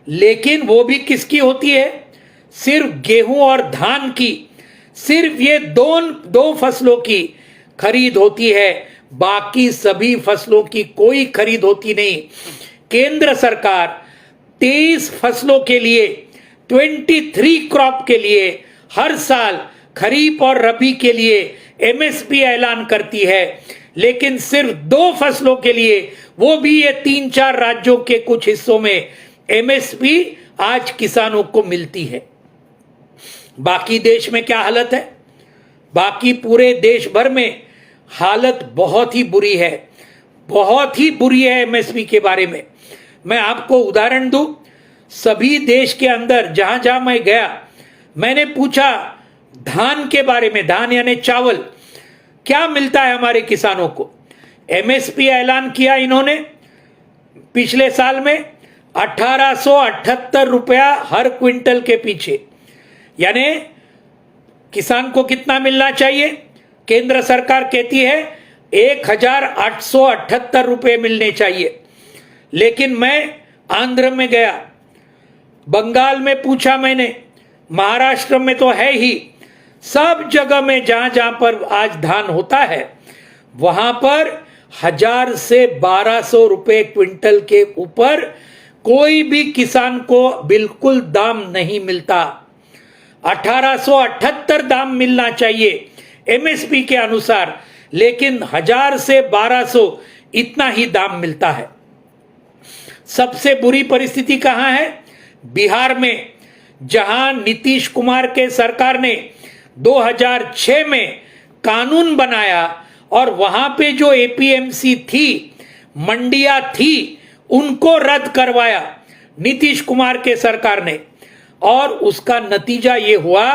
लेकिन वो भी किसकी होती है? सिर्फ गेहूं और धान की, सिर्फ ये दो फसलों की खरीद होती है, बाकी सभी फसलों की कोई खरीद होती नहीं। केंद्र सरकार 23 फसलों के लिए, 23 क्रॉप के लिए हर साल खरीफ और रबी के लिए एमएसपी ऐलान करती है, लेकिन सिर्फ 2 फसलों के लिए, वो भी ये 3-4 राज्यों के कुछ हिस्सों में एमएसपी आज किसानों को मिलती है। बाकी देश में क्या हालत है? बाकी पूरे देश भर में हालत बहुत ही बुरी है, बहुत ही बुरी है एमएसपी के बारे में। मैं आपको उदाहरण दूं, सभी देश के अंदर जहां जहां मैं गया, मैंने पूछा धान के बारे में, धान यानी चावल, क्या मिलता है हमारे किसानों को? एमएसपी ऐलान किया इन्होंने पिछले साल में 1878 रुपया हर क्विंटल के पीछे, यानी किसान को कितना मिलना चाहिए? केंद्र सरकार कहती है 1878 रुपये मिलने चाहिए। लेकिन मैं आंध्र में गया, बंगाल में पूछा मैंने, महाराष्ट्र में तो है ही, सब जगह में जहां जहां पर आज धान होता है वहां पर 1000 से 1200 रुपए क्विंटल के ऊपर कोई भी किसान को बिल्कुल दाम नहीं मिलता। 1878 दाम मिलना चाहिए एमएसपी के अनुसार, लेकिन 1000 से 1200 इतना ही दाम मिलता है। सबसे बुरी परिस्थिति कहां है? बिहार में, जहां नीतीश कुमार के सरकार ने 2006 में कानून बनाया और वहां पे जो एपीएमसी थी, मंडियां थी, उनको रद्द करवाया नीतीश कुमार के सरकार ने। और उसका नतीजा ये हुआ,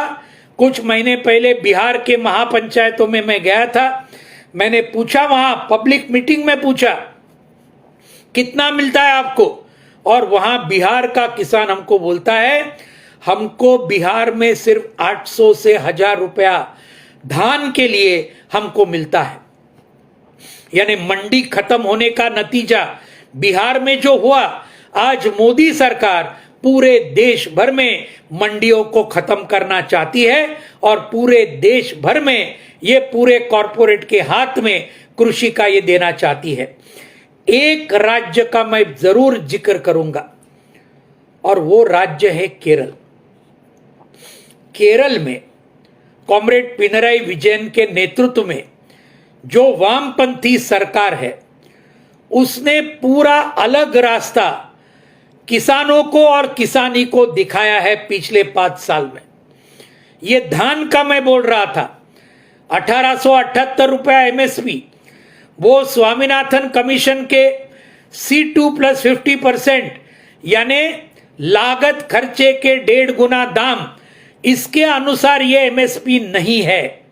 कुछ महीने पहले बिहार के महापंचायतों में मैं गया था, मैंने पूछा, वहां पब्लिक मीटिंग में पूछा कितना मिलता है आपको, और वहां बिहार का किसान हमको बोलता है हमको बिहार में सिर्फ 800 से 1000 रुपया धान के लिए हमको मिलता है। यानी मंडी खत्म होने का नतीजा बिहार में जो हुआ, आज मोदी सरकार पूरे देश भर में मंडियों को खत्म करना चाहती है और पूरे देश भर में ये पूरे कॉरपोरेट के हाथ में कृषि का ये देना चाहती है। एक राज्य का मैं जरूर जिक्र करूंगा और वो राज्य है केरल। केरल में कॉमरेड पिनराई विजयन के नेतृत्व में जो वामपंथी सरकार है, उसने पूरा अलग रास्ता किसानों को और किसानी को दिखाया है पिछले 5 साल में। ये धान का मैं बोल रहा था, 1878 रुपया एमएसपी, वो स्वामीनाथन कमीशन के C2 + 50% यानी लागत खर्चे के 1.5 गुना दाम, इसके अनुसार ये एमएसपी नहीं है।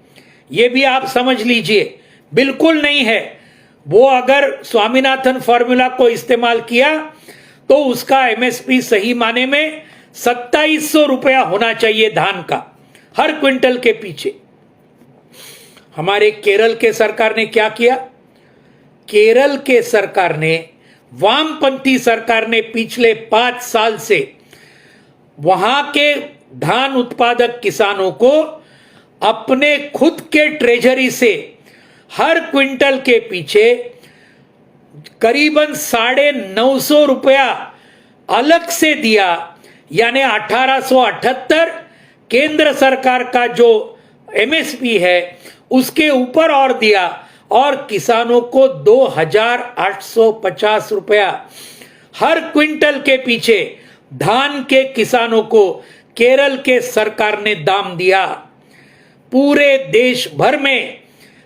ये भी आप समझ लीजिए, बिल्कुल नहीं है। वो अगर स्वामीनाथन फॉर्मूला को इस्तेमाल किया तो उसका एमएसपी सही माने में 2700 रुपया होना चाहिए धान का हर क्विंटल के पीछे। हमारे केरल के सरकार ने क्या किया? केरल के सरकार ने, वामपंथी सरकार ने पिछले 5 साल से वहां के धान उत्पादक किसानों को अपने खुद के ट्रेजरी से हर क्विंटल के पीछे करीबन 950 रुपया अलग से दिया, यानी 1878 केंद्र सरकार का जो एमएसपी है उसके ऊपर और दिया, और किसानों को 2850 रुपया हर क्विंटल के पीछे धान के किसानों को केरल के सरकार ने दाम दिया। पूरे देश भर में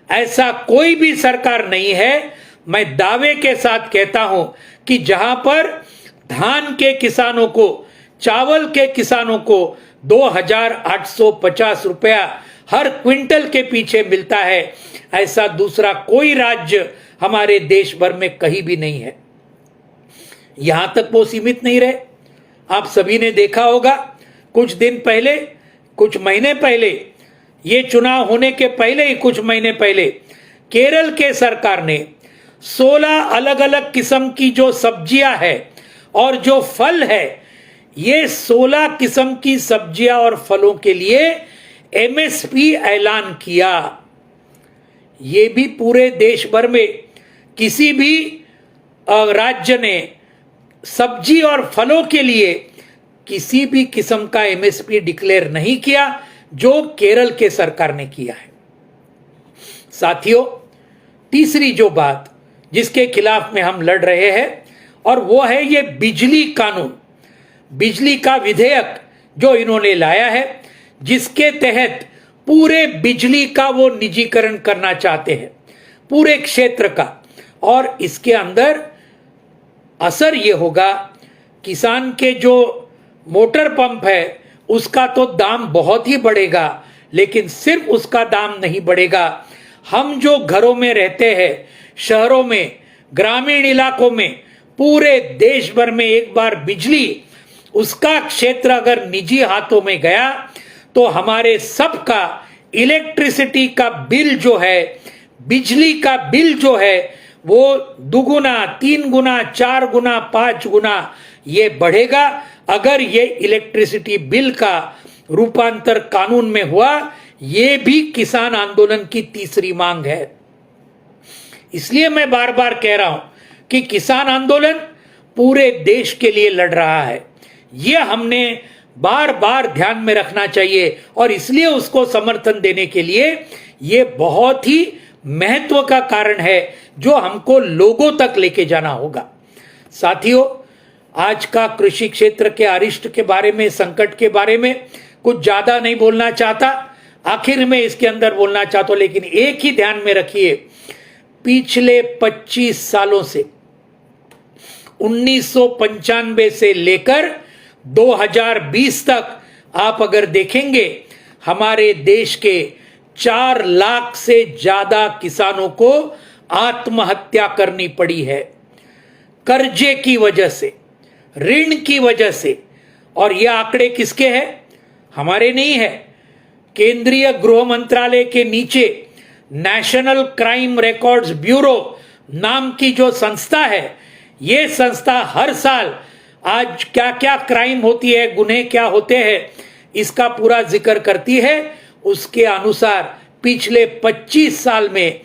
ऐसा कोई भी सरकार नहीं है, मैं दावे के साथ कहता हूं, कि जहां पर धान के किसानों को, चावल के किसानों को 2850 रुपया हर क्विंटल के पीछे मिलता है। ऐसा दूसरा कोई राज्य हमारे देश भर में कहीं भी नहीं है। यहां तक वो सीमित नहीं रहे। आप सभी ने देखा होगा, कुछ दिन पहले, कुछ महीने पहले, ये चुनाव होने के पहले ही कुछ महीने पहले केरल के सरकार ने 16 अलग अलग किस्म की जो सब्जियां है और जो फल है, ये 16 किस्म की सब्जियां और फलों के लिए एमएसपी ऐलान किया। ये भी पूरे देश भर में किसी भी राज्य ने सब्जी और फलों के लिए किसी भी किस्म का एमएसपी डिक्लेयर नहीं किया, जो केरल के सरकार ने किया है। साथियों, तीसरी जो बात जिसके खिलाफ में हम लड़ रहे हैं, और वो है ये बिजली कानून, बिजली का विधेयक जो इन्होंने लाया है, जिसके तहत पूरे बिजली का वो निजीकरण करना चाहते हैं, पूरे क्षेत्र का। और इसके अंदर असर ये होगा, किसान के जो मोटर पंप है उसका तो दाम बहुत ही बढ़ेगा, लेकिन सिर्फ उसका दाम नहीं बढ़ेगा। हम जो घरों में रहते हैं, शहरों में, ग्रामीण इलाकों में, पूरे देश भर में एक बार बिजली, उसका क्षेत्र अगर निजी हाथों में गया तो हमारे सबका इलेक्ट्रिसिटी का बिल जो है, बिजली का बिल जो है, वो 2 गुना, 3 गुना, 4 गुना, 5 गुना ये बढ़ेगा अगर ये इलेक्ट्रिसिटी बिल का रूपांतर कानून में हुआ। ये भी किसान आंदोलन की तीसरी मांग है। इसलिए मैं बार बार कह रहा हूं कि किसान आंदोलन पूरे देश के लिए लड़ रहा है। ये हमने बार बार ध्यान में रखना चाहिए, और इसलिए उसको समर्थन देने के लिए ये बहुत ही महत्व का कारण है जो हमको लोगों तक लेके जाना होगा। साथियों, आज का कृषि क्षेत्र के अरिष्ट के बारे में, संकट के बारे में कुछ ज्यादा नहीं बोलना चाहता, आखिर में इसके अंदर बोलना चाहता हूं, लेकिन एक ही ध्यान में रखिए, पिछले 25 सालों से 1995 से लेकर 2020 तक आप अगर देखेंगे, हमारे देश के 4 लाख से ज्यादा किसानों को आत्महत्या करनी पड़ी है, कर्जे की वजह से, ऋण की वजह से। और ये आंकड़े किसके हैं? हमारे नहीं है। केंद्रीय गृह मंत्रालय के नीचे नेशनल क्राइम रिकॉर्ड्स ब्यूरो नाम की जो संस्था है, ये संस्था हर साल आज क्या क्या क्राइम होती है, गुन्हे क्या होते हैं, इसका पूरा जिक्र करती है। उसके अनुसार पिछले 25 साल में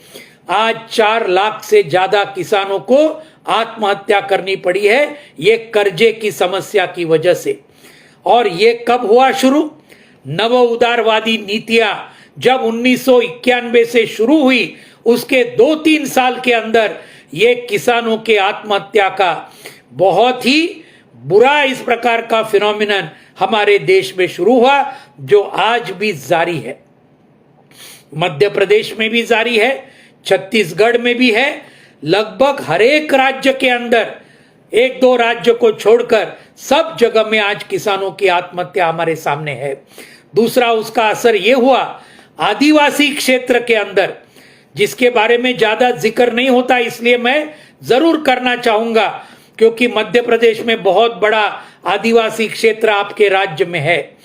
आज 4 लाख से ज्यादा किसानों को आत्महत्या करनी पड़ी है, ये कर्जे की समस्या की वजह से। और ये कब हुआ शुरू? नव उदारवादी नीतियां जब 1991 से शुरू हुई, उसके 2-3 साल के अंदर ये किसानों के आत्महत्या का बहुत ही बुरा इस प्रकार का फिनोमिनन हमारे देश में शुरू हुआ, जो आज भी जारी है। मध्य प्रदेश में भी जारी है, छत्तीसगढ़ में भी है, लगभग हर एक राज्य के अंदर, एक दो राज्य को छोड़कर सब जगह में आज किसानों की आत्महत्या हमारे सामने है। दूसरा उसका असर यह हुआ आदिवासी क्षेत्र के अंदर, जिसके बारे में ज्यादा जिक्र नहीं होता, इसलिए मैं जरूर करना चाहूंगा, क्योंकि मध्य प्रदेश में बहुत बड़ा आदिवासी क्षेत्र आपके राज्य में है।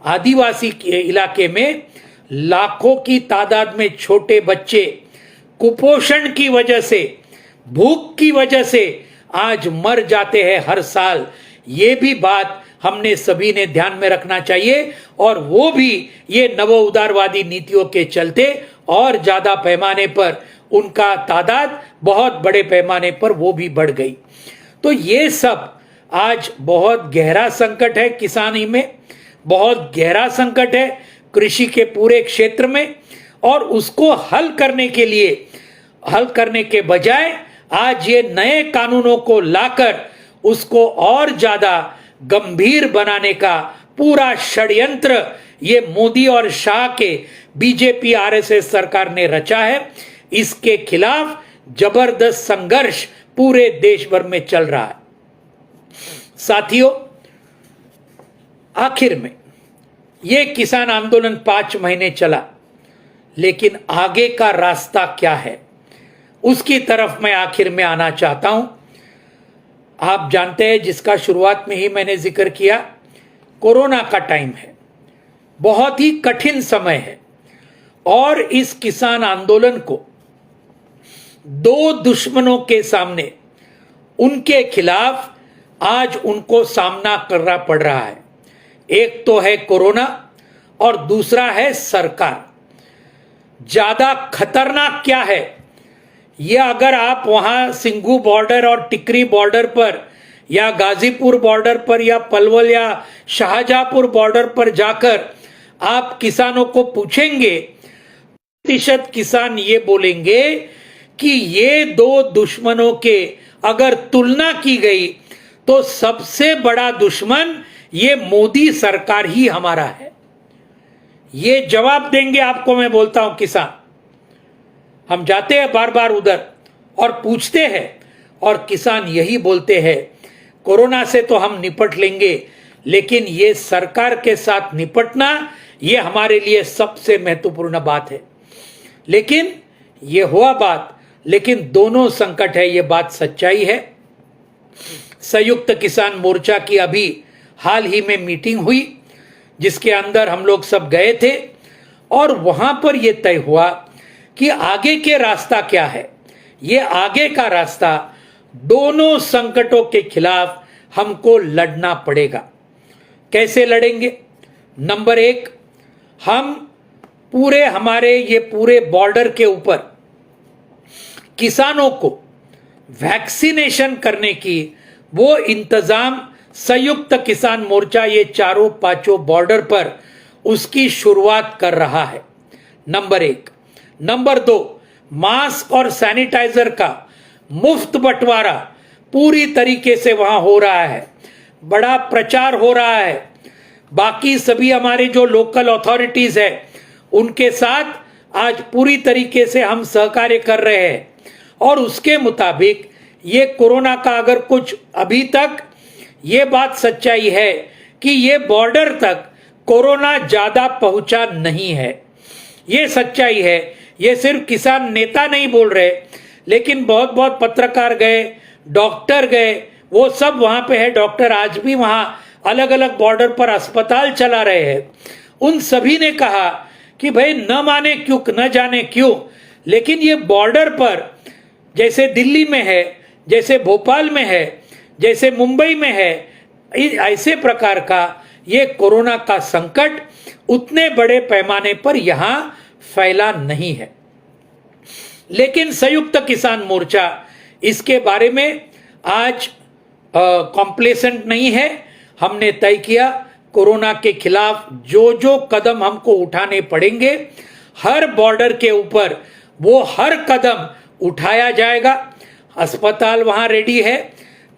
आदिवासी इलाके में लाखों की तादाद में छोटे बच्चे कुपोषण की वजह से, भूख की वजह से आज मर जाते हैं हर साल। ये भी बात हमने सभी ने ध्यान में रखना चाहिए, और वो भी ये नव उदारवादी नीतियों के चलते और ज्यादा पैमाने पर उनका तादाद बहुत बड़े पैमाने पर वो भी बढ़ गई। तो ये सब आज बहुत गहरा संकट है, किसानी में बहुत गहरा संकट है, कृषि के पूरे क्षेत्र में, और उसको हल करने के बजाय आज ये नए कानूनों को लाकर उसको और ज्यादा गंभीर बनाने का पूरा षड्यंत्र ये मोदी और शाह के बीजेपी आरएसएस सरकार ने रचा है। इसके खिलाफ जबरदस्त संघर्ष पूरे देश भर में चल रहा है। साथियों, आखिर में ये किसान आंदोलन 5 महीने चला, लेकिन आगे का रास्ता क्या है, उसकी तरफ मैं आखिर में आना चाहता हूं। आप जानते हैं, जिसका शुरुआत में ही मैंने जिक्र किया, कोरोना का टाइम है, बहुत ही कठिन समय है, और इस किसान आंदोलन को दो दुश्मनों के सामने, उनके खिलाफ आज उनको सामना करना पड़ रहा है। एक तो है कोरोना और दूसरा है सरकार। ज्यादा खतरनाक क्या है, यह अगर आप वहां सिंघू बॉर्डर और टिकरी बॉर्डर पर, या गाजीपुर बॉर्डर पर, या पलवल या शाहजहांपुर बॉर्डर पर जाकर आप किसानों को पूछेंगे, प्रतिशत किसान ये बोलेंगे कि ये दो दुश्मनों के अगर तुलना की गई तो सबसे बड़ा दुश्मन ये मोदी सरकार ही हमारा है। ये जवाब देंगे आपको, मैं बोलता हूं किसान। हम जाते हैं बार बार उधर और पूछते हैं, और किसान यही बोलते हैं, कोरोना से तो हम निपट लेंगे, लेकिन ये सरकार के साथ निपटना ये हमारे लिए सबसे महत्वपूर्ण बात है। लेकिन ये हुआ बात, लेकिन दोनों संकट है, ये बात सच्चाई है। संयुक्त किसान मोर्चा की अभी हाल ही में मीटिंग हुई, जिसके अंदर हम लोग सब गए थे, और वहां पर यह तय हुआ कि आगे के रास्ता क्या है। ये आगे का रास्ता, दोनों संकटों के खिलाफ हमको लड़ना पड़ेगा। कैसे लड़ेंगे? नंबर 1, हम हमारे ये पूरे बॉर्डर के ऊपर किसानों को वैक्सीनेशन करने की वो इंतजाम संयुक्त किसान मोर्चा ये चारों पांचों बॉर्डर पर उसकी शुरुआत कर रहा है। नंबर 1। नंबर 2, मास्क और सैनिटाइजर का मुफ्त बंटवारा पूरी तरीके से वहां हो रहा है, बड़ा प्रचार हो रहा है। बाकी सभी हमारे जो लोकल अथॉरिटीज है उनके साथ आज पूरी तरीके से हम सहकार्य कर रहे हैं, और उसके मुताबिक ये कोरोना का अगर कुछ अभी तक ये बात सच्चाई है कि ये बॉर्डर तक कोरोना ज्यादा पहुंचा नहीं है, ये सच्चाई है। ये सिर्फ किसान नेता नहीं बोल रहे, लेकिन बहुत बहुत पत्रकार गए, डॉक्टर गए, वो सब वहां पे है। डॉक्टर आज भी वहां अलग अलग बॉर्डर पर अस्पताल चला रहे हैं। उन सभी ने कहा कि भाई न माने क्यों, न जाने क्यों, लेकिन ये बॉर्डर पर जैसे दिल्ली में है, जैसे भोपाल में है, जैसे मुंबई में है, ऐसे प्रकार का ये कोरोना का संकट उतने बड़े पैमाने पर यहां फैला नहीं है। लेकिन संयुक्त किसान मोर्चा इसके बारे में आज कॉम्प्लेसेंट नहीं है। हमने तय किया कोरोना के खिलाफ जो जो कदम हमको उठाने पड़ेंगे, हर बॉर्डर के ऊपर वो हर कदम उठाया जाएगा। अस्पताल वहां रेडी है,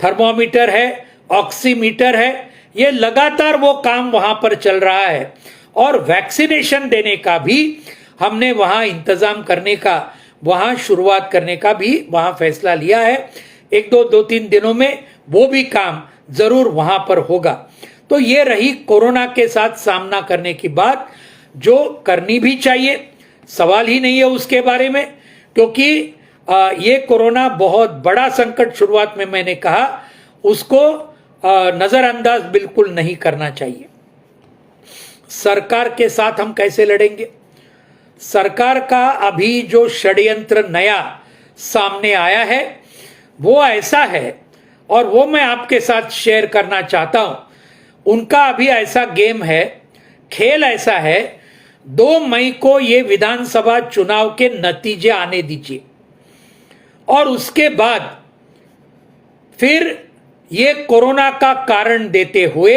थर्मोमीटर है, ऑक्सीमीटर है, ये लगातार वो काम वहां पर चल रहा है। और वैक्सीनेशन देने का भी हमने वहां इंतजाम करने का, वहां शुरुआत करने का भी वहां फैसला लिया है। एक दो तीन दिनों में वो भी काम जरूर वहां पर होगा। तो ये रही कोरोना के साथ सामना करने की बात, जो करनी भी चाहिए, सवाल ही नहीं है उसके बारे में, क्योंकि ये कोरोना बहुत बड़ा संकट शुरुआत में मैंने कहा, उसको नजरअंदाज बिल्कुल नहीं करना चाहिए। सरकार के साथ हम कैसे लड़ेंगे? सरकार का अभी जो षड्यंत्र नया सामने आया है वो ऐसा है, और वो मैं आपके साथ शेयर करना चाहता हूं। उनका अभी ऐसा गेम है, खेल ऐसा है, 2 मई को ये विधानसभा चुनाव के नतीजे आने दीजिए, और उसके बाद फिर ये कोरोना का कारण देते हुए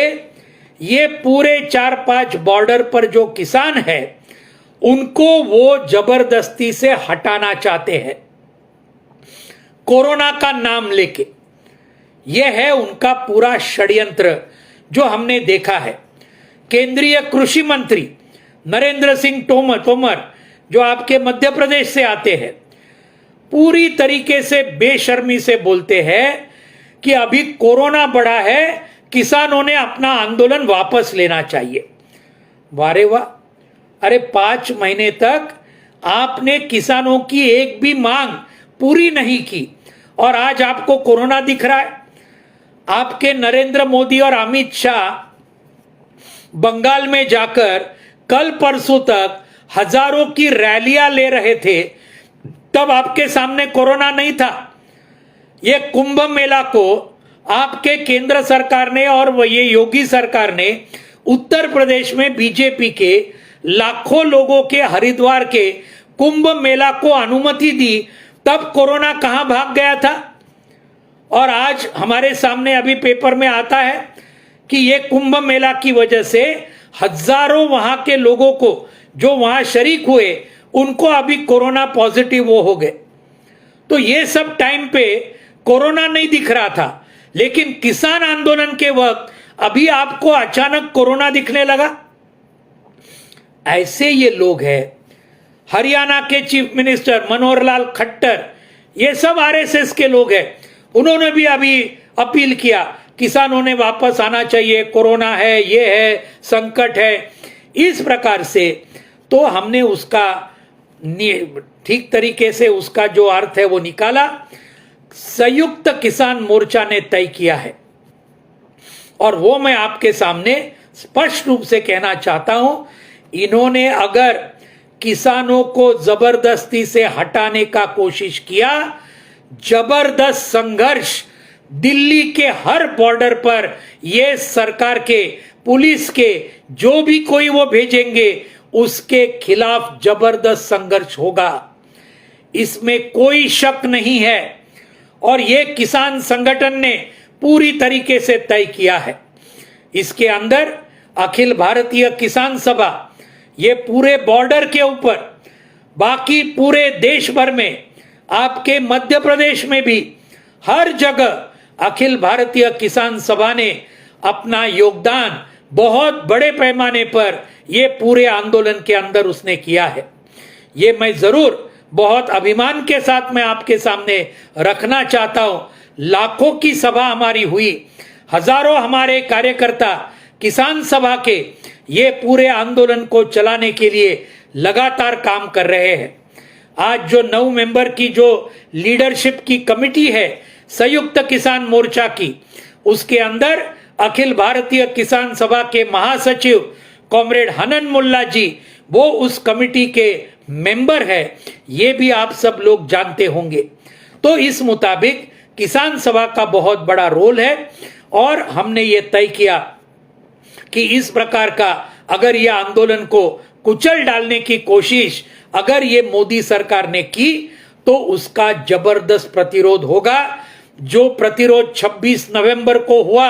ये पूरे 4-5 बॉर्डर पर जो किसान है उनको वो जबरदस्ती से हटाना चाहते हैं कोरोना का नाम लेके। ये है उनका पूरा षड्यंत्र जो हमने देखा है। केंद्रीय कृषि मंत्री नरेंद्र सिंह तोमर जो आपके मध्य प्रदेश से आते हैं, पूरी तरीके से बेशर्मी से बोलते हैं कि अभी कोरोना बढ़ा है, किसानों ने अपना आंदोलन वापस लेना चाहिए। वारे वाह! अरे 5 महीने तक आपने किसानों की एक भी मांग पूरी नहीं की, और आज आपको कोरोना दिख रहा है। आपके नरेंद्र मोदी और अमित शाह बंगाल में जाकर कल परसों तक हजारों की रैलियां ले रहे थे, तब आपके सामने कोरोना नहीं था। ये कुंभ मेला को आपके केंद्र सरकार ने और ये योगी सरकार ने उत्तर प्रदेश में बीजेपी के लाखों लोगों के हरिद्वार के कुंभ मेला को अनुमति दी, तब कोरोना कहां भाग गया था। और आज हमारे सामने अभी पेपर में आता है कि ये कुंभ मेला की वजह से हजारों वहां के लोगों को जो वहां शरीक हुए उनको अभी कोरोना पॉजिटिव वो हो गए। तो ये सब टाइम पे कोरोना नहीं दिख रहा था, लेकिन किसान आंदोलन के वक्त अभी आपको अचानक कोरोना दिखने लगा। ऐसे ये लोग हैं। हरियाणा के चीफ मिनिस्टर मनोहर लाल खट्टर, ये सब आरएसएस के लोग हैं। उन्होंने भी अभी अपील किया किसानों ने वापस आना चाहिए, कोरोना है, ये है, संकट है, इस प्रकार से। तो हमने उसका ठीक तरीके से उसका जो अर्थ है वो निकाला। संयुक्त किसान मोर्चा ने तय किया है, और वो मैं आपके सामने स्पष्ट रूप से कहना चाहता हूं। इन्होंने अगर किसानों को जबरदस्ती से हटाने का कोशिश किया, जबरदस्त संघर्ष दिल्ली के हर बॉर्डर पर ये सरकार के, पुलिस के, जो भी कोई वो भेजेंगे उसके खिलाफ जबरदस्त संघर्ष होगा, इसमें कोई शक नहीं है। और ये किसान संगठन ने पूरी तरीके से तय किया है। इसके अंदर अखिल भारतीय किसान सभा, ये पूरे बॉर्डर के ऊपर, बाकी पूरे देश भर में, आपके मध्य प्रदेश में भी हर जगह अखिल भारतीय किसान सभा ने अपना योगदान बहुत बड़े पैमाने पर ये पूरे आंदोलन के अंदर उसने किया है। ये मैं जरूर बहुत अभिमान के साथ मैं आपके सामने रखना चाहता हूं। लाखों की सभा हमारी हुई, हजारों हमारे कार्यकर्ता किसान सभा के ये पूरे आंदोलन को चलाने के लिए लगातार काम कर रहे हैं। आज जो 9 मेंबर की जो लीडरशिप की कमिटी है संयुक्त किसान मोर्चा की, उसके अंदर अखिल भारतीय किसान सभा के महासचिव कॉमरेड हनन मुल्ला जी, वो उस कमिटी के मेंबर है, ये भी आप सब लोग जानते होंगे। तो इस मुताबिक किसान सभा का बहुत बड़ा रोल है, और हमने ये तय किया कि इस प्रकार का अगर ये आंदोलन को कुचल डालने की कोशिश अगर ये मोदी सरकार ने की, तो उसका जबरदस्त प्रतिरोध होगा। जो प्रतिरोध 26 नवंबर को हुआ,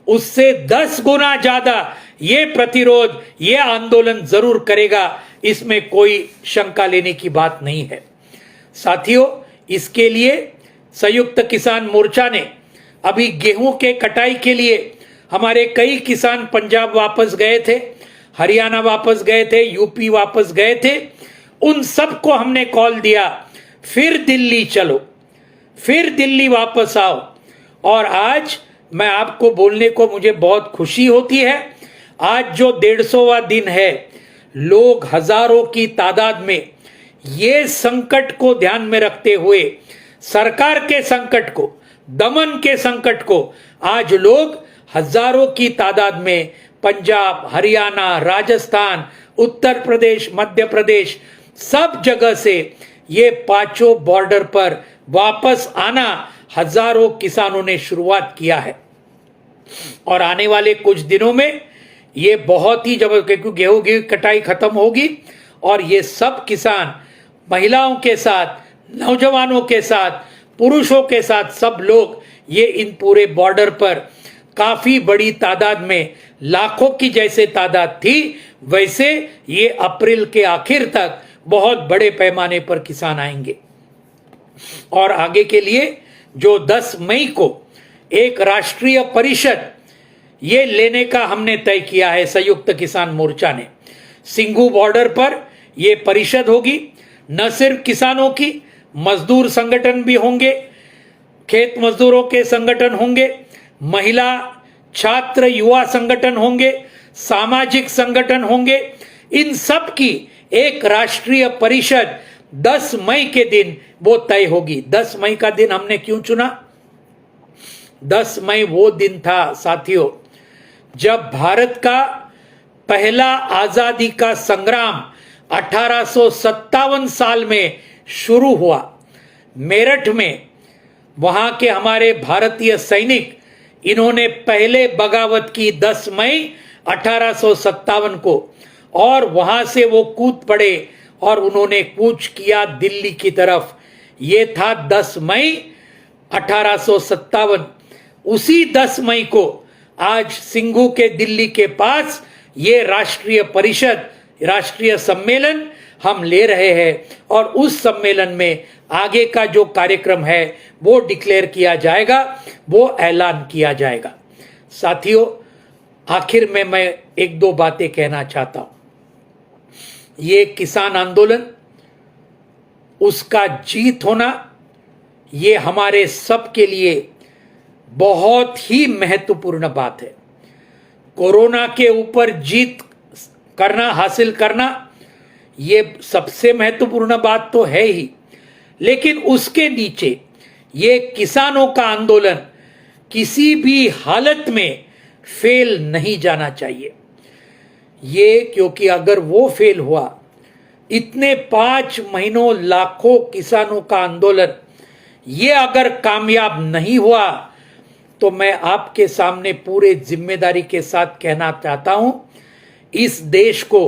उससे 10 गुना ज्यादा ये प्रतिरोध, ये आंदोलन जरूर करेगा, इसमें कोई शंका लेने की बात नहीं है। साथियों, इसके लिए संयुक्त किसान मोर्चा ने अभी गेहूं के कटाई के लिए हमारे कई किसान पंजाब वापस गए थे, हरियाणा वापस गए थे, यूपी वापस गए थे। उन सबको हमने कॉल दिया, फिर दिल्ली चलो, फिर दिल्ली वापस आओ। और आज मैं आपको बोलने को मुझे बहुत खुशी होती है, आज जो 150वां दिन है, लोग हजारों की तादाद में ये संकट को ध्यान में रखते हुए, सरकार के संकट को, दमन के संकट को, आज लोग हजारों की तादाद में पंजाब, हरियाणा, राजस्थान, उत्तर प्रदेश, मध्य प्रदेश, सब जगह से ये पांचों बॉर्डर पर वापस आना हजारों किसानों ने शुरुआत किया है। और आने वाले कुछ दिनों में ये बहुत ही जबरदस्त, क्योंकि गेहूं की कटाई खत्म होगी और ये सब किसान महिलाओं के साथ, नौजवानों के साथ, पुरुषों के साथ, सब लोग ये इन पूरे बॉर्डर पर काफी बड़ी तादाद में, लाखों की जैसे तादाद थी, वैसे ये अप्रैल के आखिर तक बहुत बड़े पैमाने पर किसान आएंगे। और आगे के लिए जो 10 मई को एक राष्ट्रीय परिषद ये लेने का हमने तय किया है, संयुक्त किसान मोर्चा ने। सिंघू बॉर्डर पर ये परिषद होगी, न सिर्फ किसानों की, मजदूर संगठन भी होंगे, खेत मजदूरों के संगठन होंगे, महिला, छात्र, युवा संगठन होंगे, सामाजिक संगठन होंगे। इन सब की एक राष्ट्रीय परिषद 10 मई के दिन वो तय होगी। 10 मई का दिन हमने क्यों चुना? 10 मई वो दिन था साथियों, जब भारत का पहला आजादी का संग्राम 1857 साल में शुरू हुआ। मेरठ में वहां के हमारे भारतीय सैनिक, इन्होंने पहले बगावत की 10 मई 1857 को, और वहां से वो कूद पड़े और उन्होंने कूच किया दिल्ली की तरफ। ये था 10 मई 1857। उसी 10 मई को आज सिंघू के दिल्ली के पास ये राष्ट्रीय परिषद, राष्ट्रीय सम्मेलन हम ले रहे हैं। और उस सम्मेलन में आगे का जो कार्यक्रम है वो डिक्लेयर किया जाएगा, वो ऐलान किया जाएगा। साथियों, आखिर में मैं एक दो बातें कहना चाहता हूं। ये किसान आंदोलन, उसका जीत होना, ये हमारे सब के लिए बहुत ही महत्वपूर्ण बात है। कोरोना के ऊपर जीत करना, हासिल करना, ये सबसे महत्वपूर्ण बात तो है ही, लेकिन उसके नीचे ये किसानों का आंदोलन किसी भी हालत में फेल नहीं जाना चाहिए। ये क्योंकि अगर वो फेल हुआ, इतने 5 महीनों लाखों किसानों का आंदोलन ये अगर कामयाब नहीं हुआ, तो मैं आपके सामने पूरे जिम्मेदारी के साथ कहना चाहता हूं, इस देश को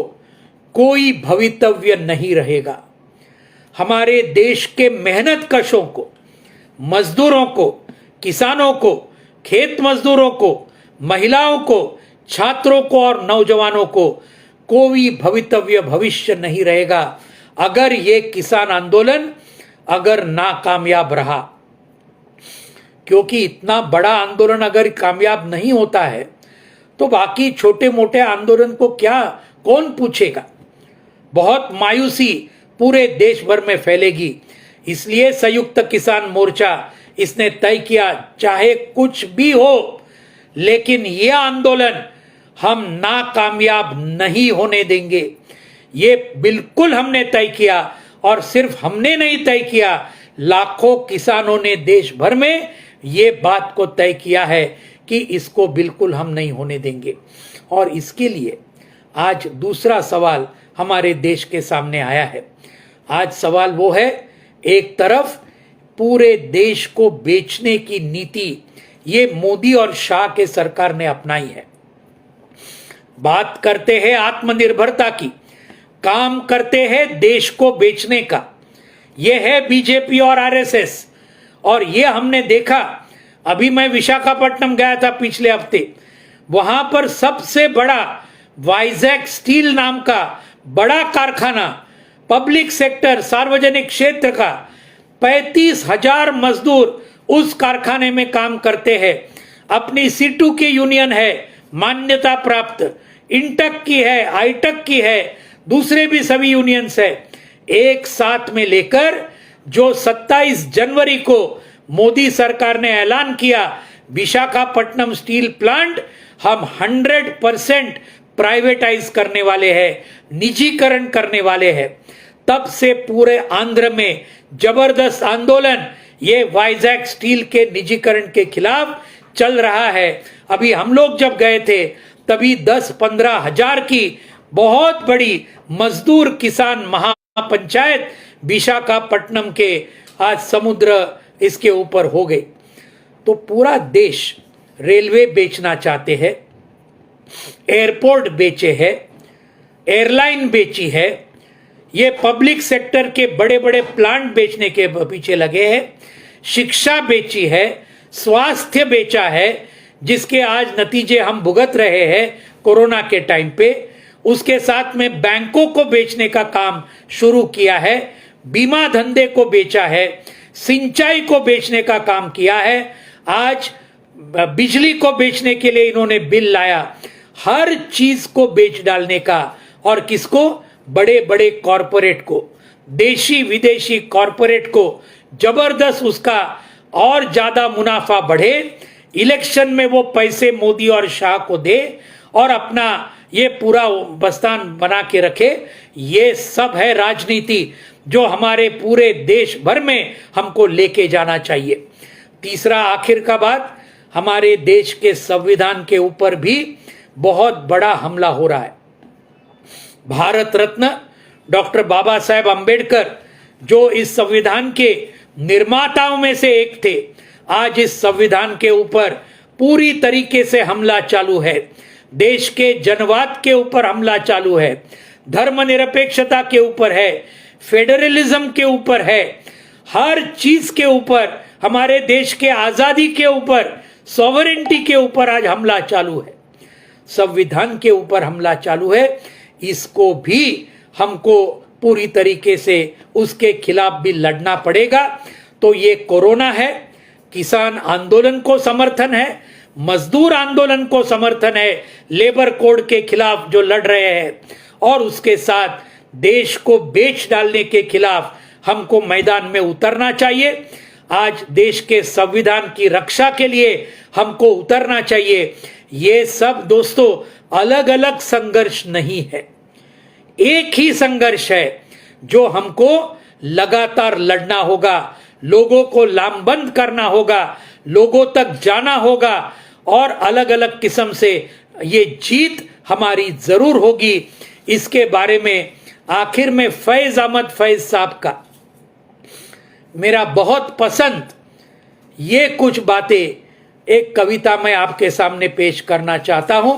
कोई भवितव्य नहीं रहेगा। हमारे देश के मेहनत कशों को, मजदूरों को, किसानों को, खेत मजदूरों को, महिलाओं को, छात्रों को और नौजवानों को कोई भवितव्य भविष्य नहीं रहेगा अगर ये किसान आंदोलन अगर नाकामयाब रहा। क्योंकि इतना बड़ा आंदोलन अगर कामयाब नहीं होता है तो बाकी छोटे मोटे आंदोलन को क्या कौन पूछेगा। बहुत मायूसी पूरे देश भर में फैलेगी। इसलिए संयुक्त किसान मोर्चा इसने तय किया, चाहे कुछ भी हो, लेकिन यह आंदोलन हम नाकामयाब नहीं होने देंगे। ये बिल्कुल हमने तय किया, और सिर्फ हमने नहीं तय किया, लाखों किसानों ने देश भर में ये बात को तय किया है कि इसको बिल्कुल हम नहीं होने देंगे। और इसके लिए आज दूसरा सवाल हमारे देश के सामने आया है। आज सवाल वो है, एक तरफ पूरे देश को बेचने की नीति ये मोदी और शाह के सरकार ने अपनाई है। बात करते हैं आत्मनिर्भरता की, काम करते हैं देश को बेचने का। यह है बीजेपी और आरएसएस। और यह हमने देखा, अभी मैं विशाखापट्टनम गया था पिछले हफ्ते, वहां पर सबसे बड़ा वाइजैक स्टील नाम का बड़ा कारखाना, पब्लिक सेक्टर, सार्वजनिक क्षेत्र का, 35,000 मजदूर उस कारखाने में काम करते हैं। अपनी C2 की यूनियन है, मान्यता प्राप्त, इंटक की है, आईटक की है, दूसरे भी सभी यूनियंस है। एक साथ में लेकर जो 27 जनवरी को मोदी सरकार ने ऐलान किया, विशाखापट्टनम स्टील प्लांट हम 100% प्राइवेटाइज करने वाले हैं, निजीकरण करने वाले हैं। तब से पूरे आंध्र में जबरदस्त आंदोलन ये वाइजैक स्टील के निजीकरण के खिलाफ चल रहा है। अभी हम लोग जब गए थे तभी 10-15 हजार की बहुत बड़ी मजदूर किसान महापंचायत विशाखापट्टनम के आज समुद्र इसके ऊपर हो गई। तो पूरा देश रेलवे बेचना चाहते हैं, एयरपोर्ट बेचे है, एयरलाइन बेची है, ये पब्लिक सेक्टर के बड़े बड़े प्लांट बेचने के पीछे लगे हैं, शिक्षा बेची है, स्वास्थ्य बेचा है, जिसके आज नतीजे हम भुगत रहे हैं कोरोना के टाइम पे। उसके साथ में बैंकों को बेचने का काम शुरू किया है, बीमा धंधे को बेचा है, सिंचाई को बेचने का काम किया है, आज बिजली को बेचने के लिए इन्होंने बिल लाया। हर चीज को बेच डालने का, और किसको? बड़े बड़े कॉरपोरेट को, देशी विदेशी कॉरपोरेट को जबरदस्त उसका और ज्यादा मुनाफा बढ़े, इलेक्शन में वो पैसे मोदी और शाह को दे और अपना ये पूरा बस्तान बना के रखे। ये सब है राजनीति जो हमारे पूरे देश भर में हमको लेके जाना चाहिए। तीसरा आखिर का बात, हमारे देश के संविधान के ऊपर भी बहुत बड़ा हमला हो रहा है। भारत रत्न डॉक्टर बाबा साहेब अंबेडकर जो इस संविधान के निर्माताओं में से एक थे, आज इस संविधान के ऊपर पूरी तरीके से हमला चालू है। देश के जनवाद के ऊपर हमला चालू है, धर्मनिरपेक्षता के ऊपर है, फेडरलिज्म के ऊपर है, हर चीज के ऊपर, हमारे देश के आजादी के ऊपर, सॉवरेंटी के ऊपर आज हमला चालू है, संविधान के ऊपर हमला चालू है। इसको भी हमको पूरी तरीके से उसके खिलाफ भी लड़ना पड़ेगा। तो ये कोरोना है, किसान आंदोलन को समर्थन है, मजदूर आंदोलन को समर्थन है, लेबर कोड के खिलाफ जो लड़ रहे हैं, और उसके साथ देश को बेच डालने के खिलाफ हमको मैदान में उतरना चाहिए। आज देश के संविधान की रक्षा के लिए हमको उतरना चाहिए। ये सब दोस्तों अलग अलग संघर्ष नहीं है, एक ही संघर्ष है जो हमको लगातार लड़ना होगा, लोगों को लामबंद करना होगा, लोगों तक जाना होगा, और अलग अलग किस्म से ये जीत हमारी जरूर होगी। इसके बारे में आखिर में फैज अहमद फैज साहब का मेरा बहुत पसंद ये कुछ बातें एक कविता में आपके सामने पेश करना चाहता हूं।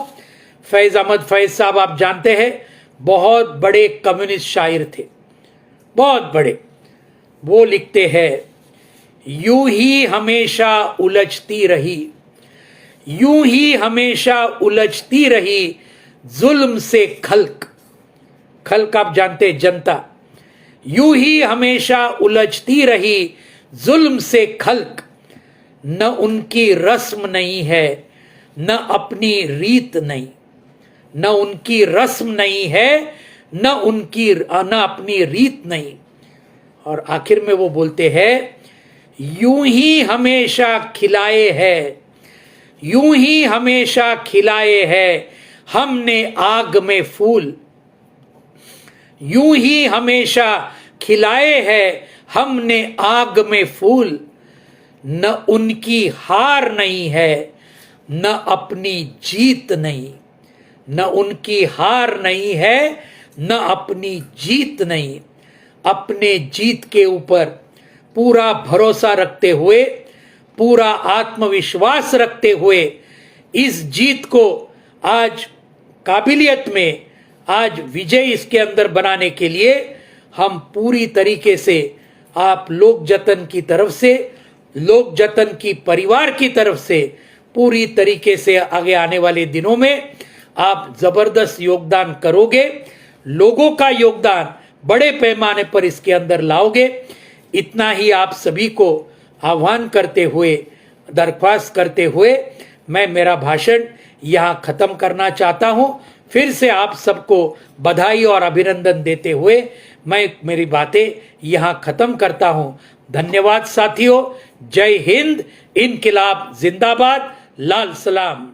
फैज अहमद फैज साहब आप जानते हैं बहुत बड़े कम्युनिस्ट शायर थे, बहुत बड़े। वो लिखते हैं, यूं ही हमेशा उलझती रही, यूं ही हमेशा उलझती रही जुल्म से खल्क। खल्क आप जानते हैं, जनता। यूं ही हमेशा उलझती रही जुल्म से खल्क, न उनकी रस्म नहीं है न अपनी रीत नहीं, न उनकी रस्म नहीं है न अपनी रीत नहीं। और आखिर में वो बोलते हैं, यूं ही हमेशा खिलाए है, यूं ही हमेशा खिलाए है हमने आग में फूल, यूं ही हमेशा खिलाए है हमने आग में फूल, न उनकी हार नहीं है न अपनी जीत नहीं, न उनकी हार नहीं है न अपनी जीत नहीं। अपने जीत के ऊपर पूरा भरोसा रखते हुए, पूरा आत्मविश्वास रखते हुए, इस जीत को आज काबिलियत में, आज विजय इसके अंदर बनाने के लिए हम पूरी तरीके से, आप लोक जतन की तरफ से, लोक जतन की परिवार की तरफ से पूरी तरीके से आगे आने वाले दिनों में आप जबरदस्त योगदान करोगे, लोगों का योगदान बड़े पैमाने पर इसके अंदर लाओगे। इतना ही आप सभी को आह्वान करते हुए, दरख्वास्त करते हुए मैं मेरा भाषण यहाँ खत्म करना चाहता हूँ। फिर से आप सबको बधाई और अभिनंदन देते हुए मैं मेरी बातें यहाँ खत्म करता हूँ। धन्यवाद साथियों। जय हिंद, इनकिलाब जिंदाबाद, लाल सलाम।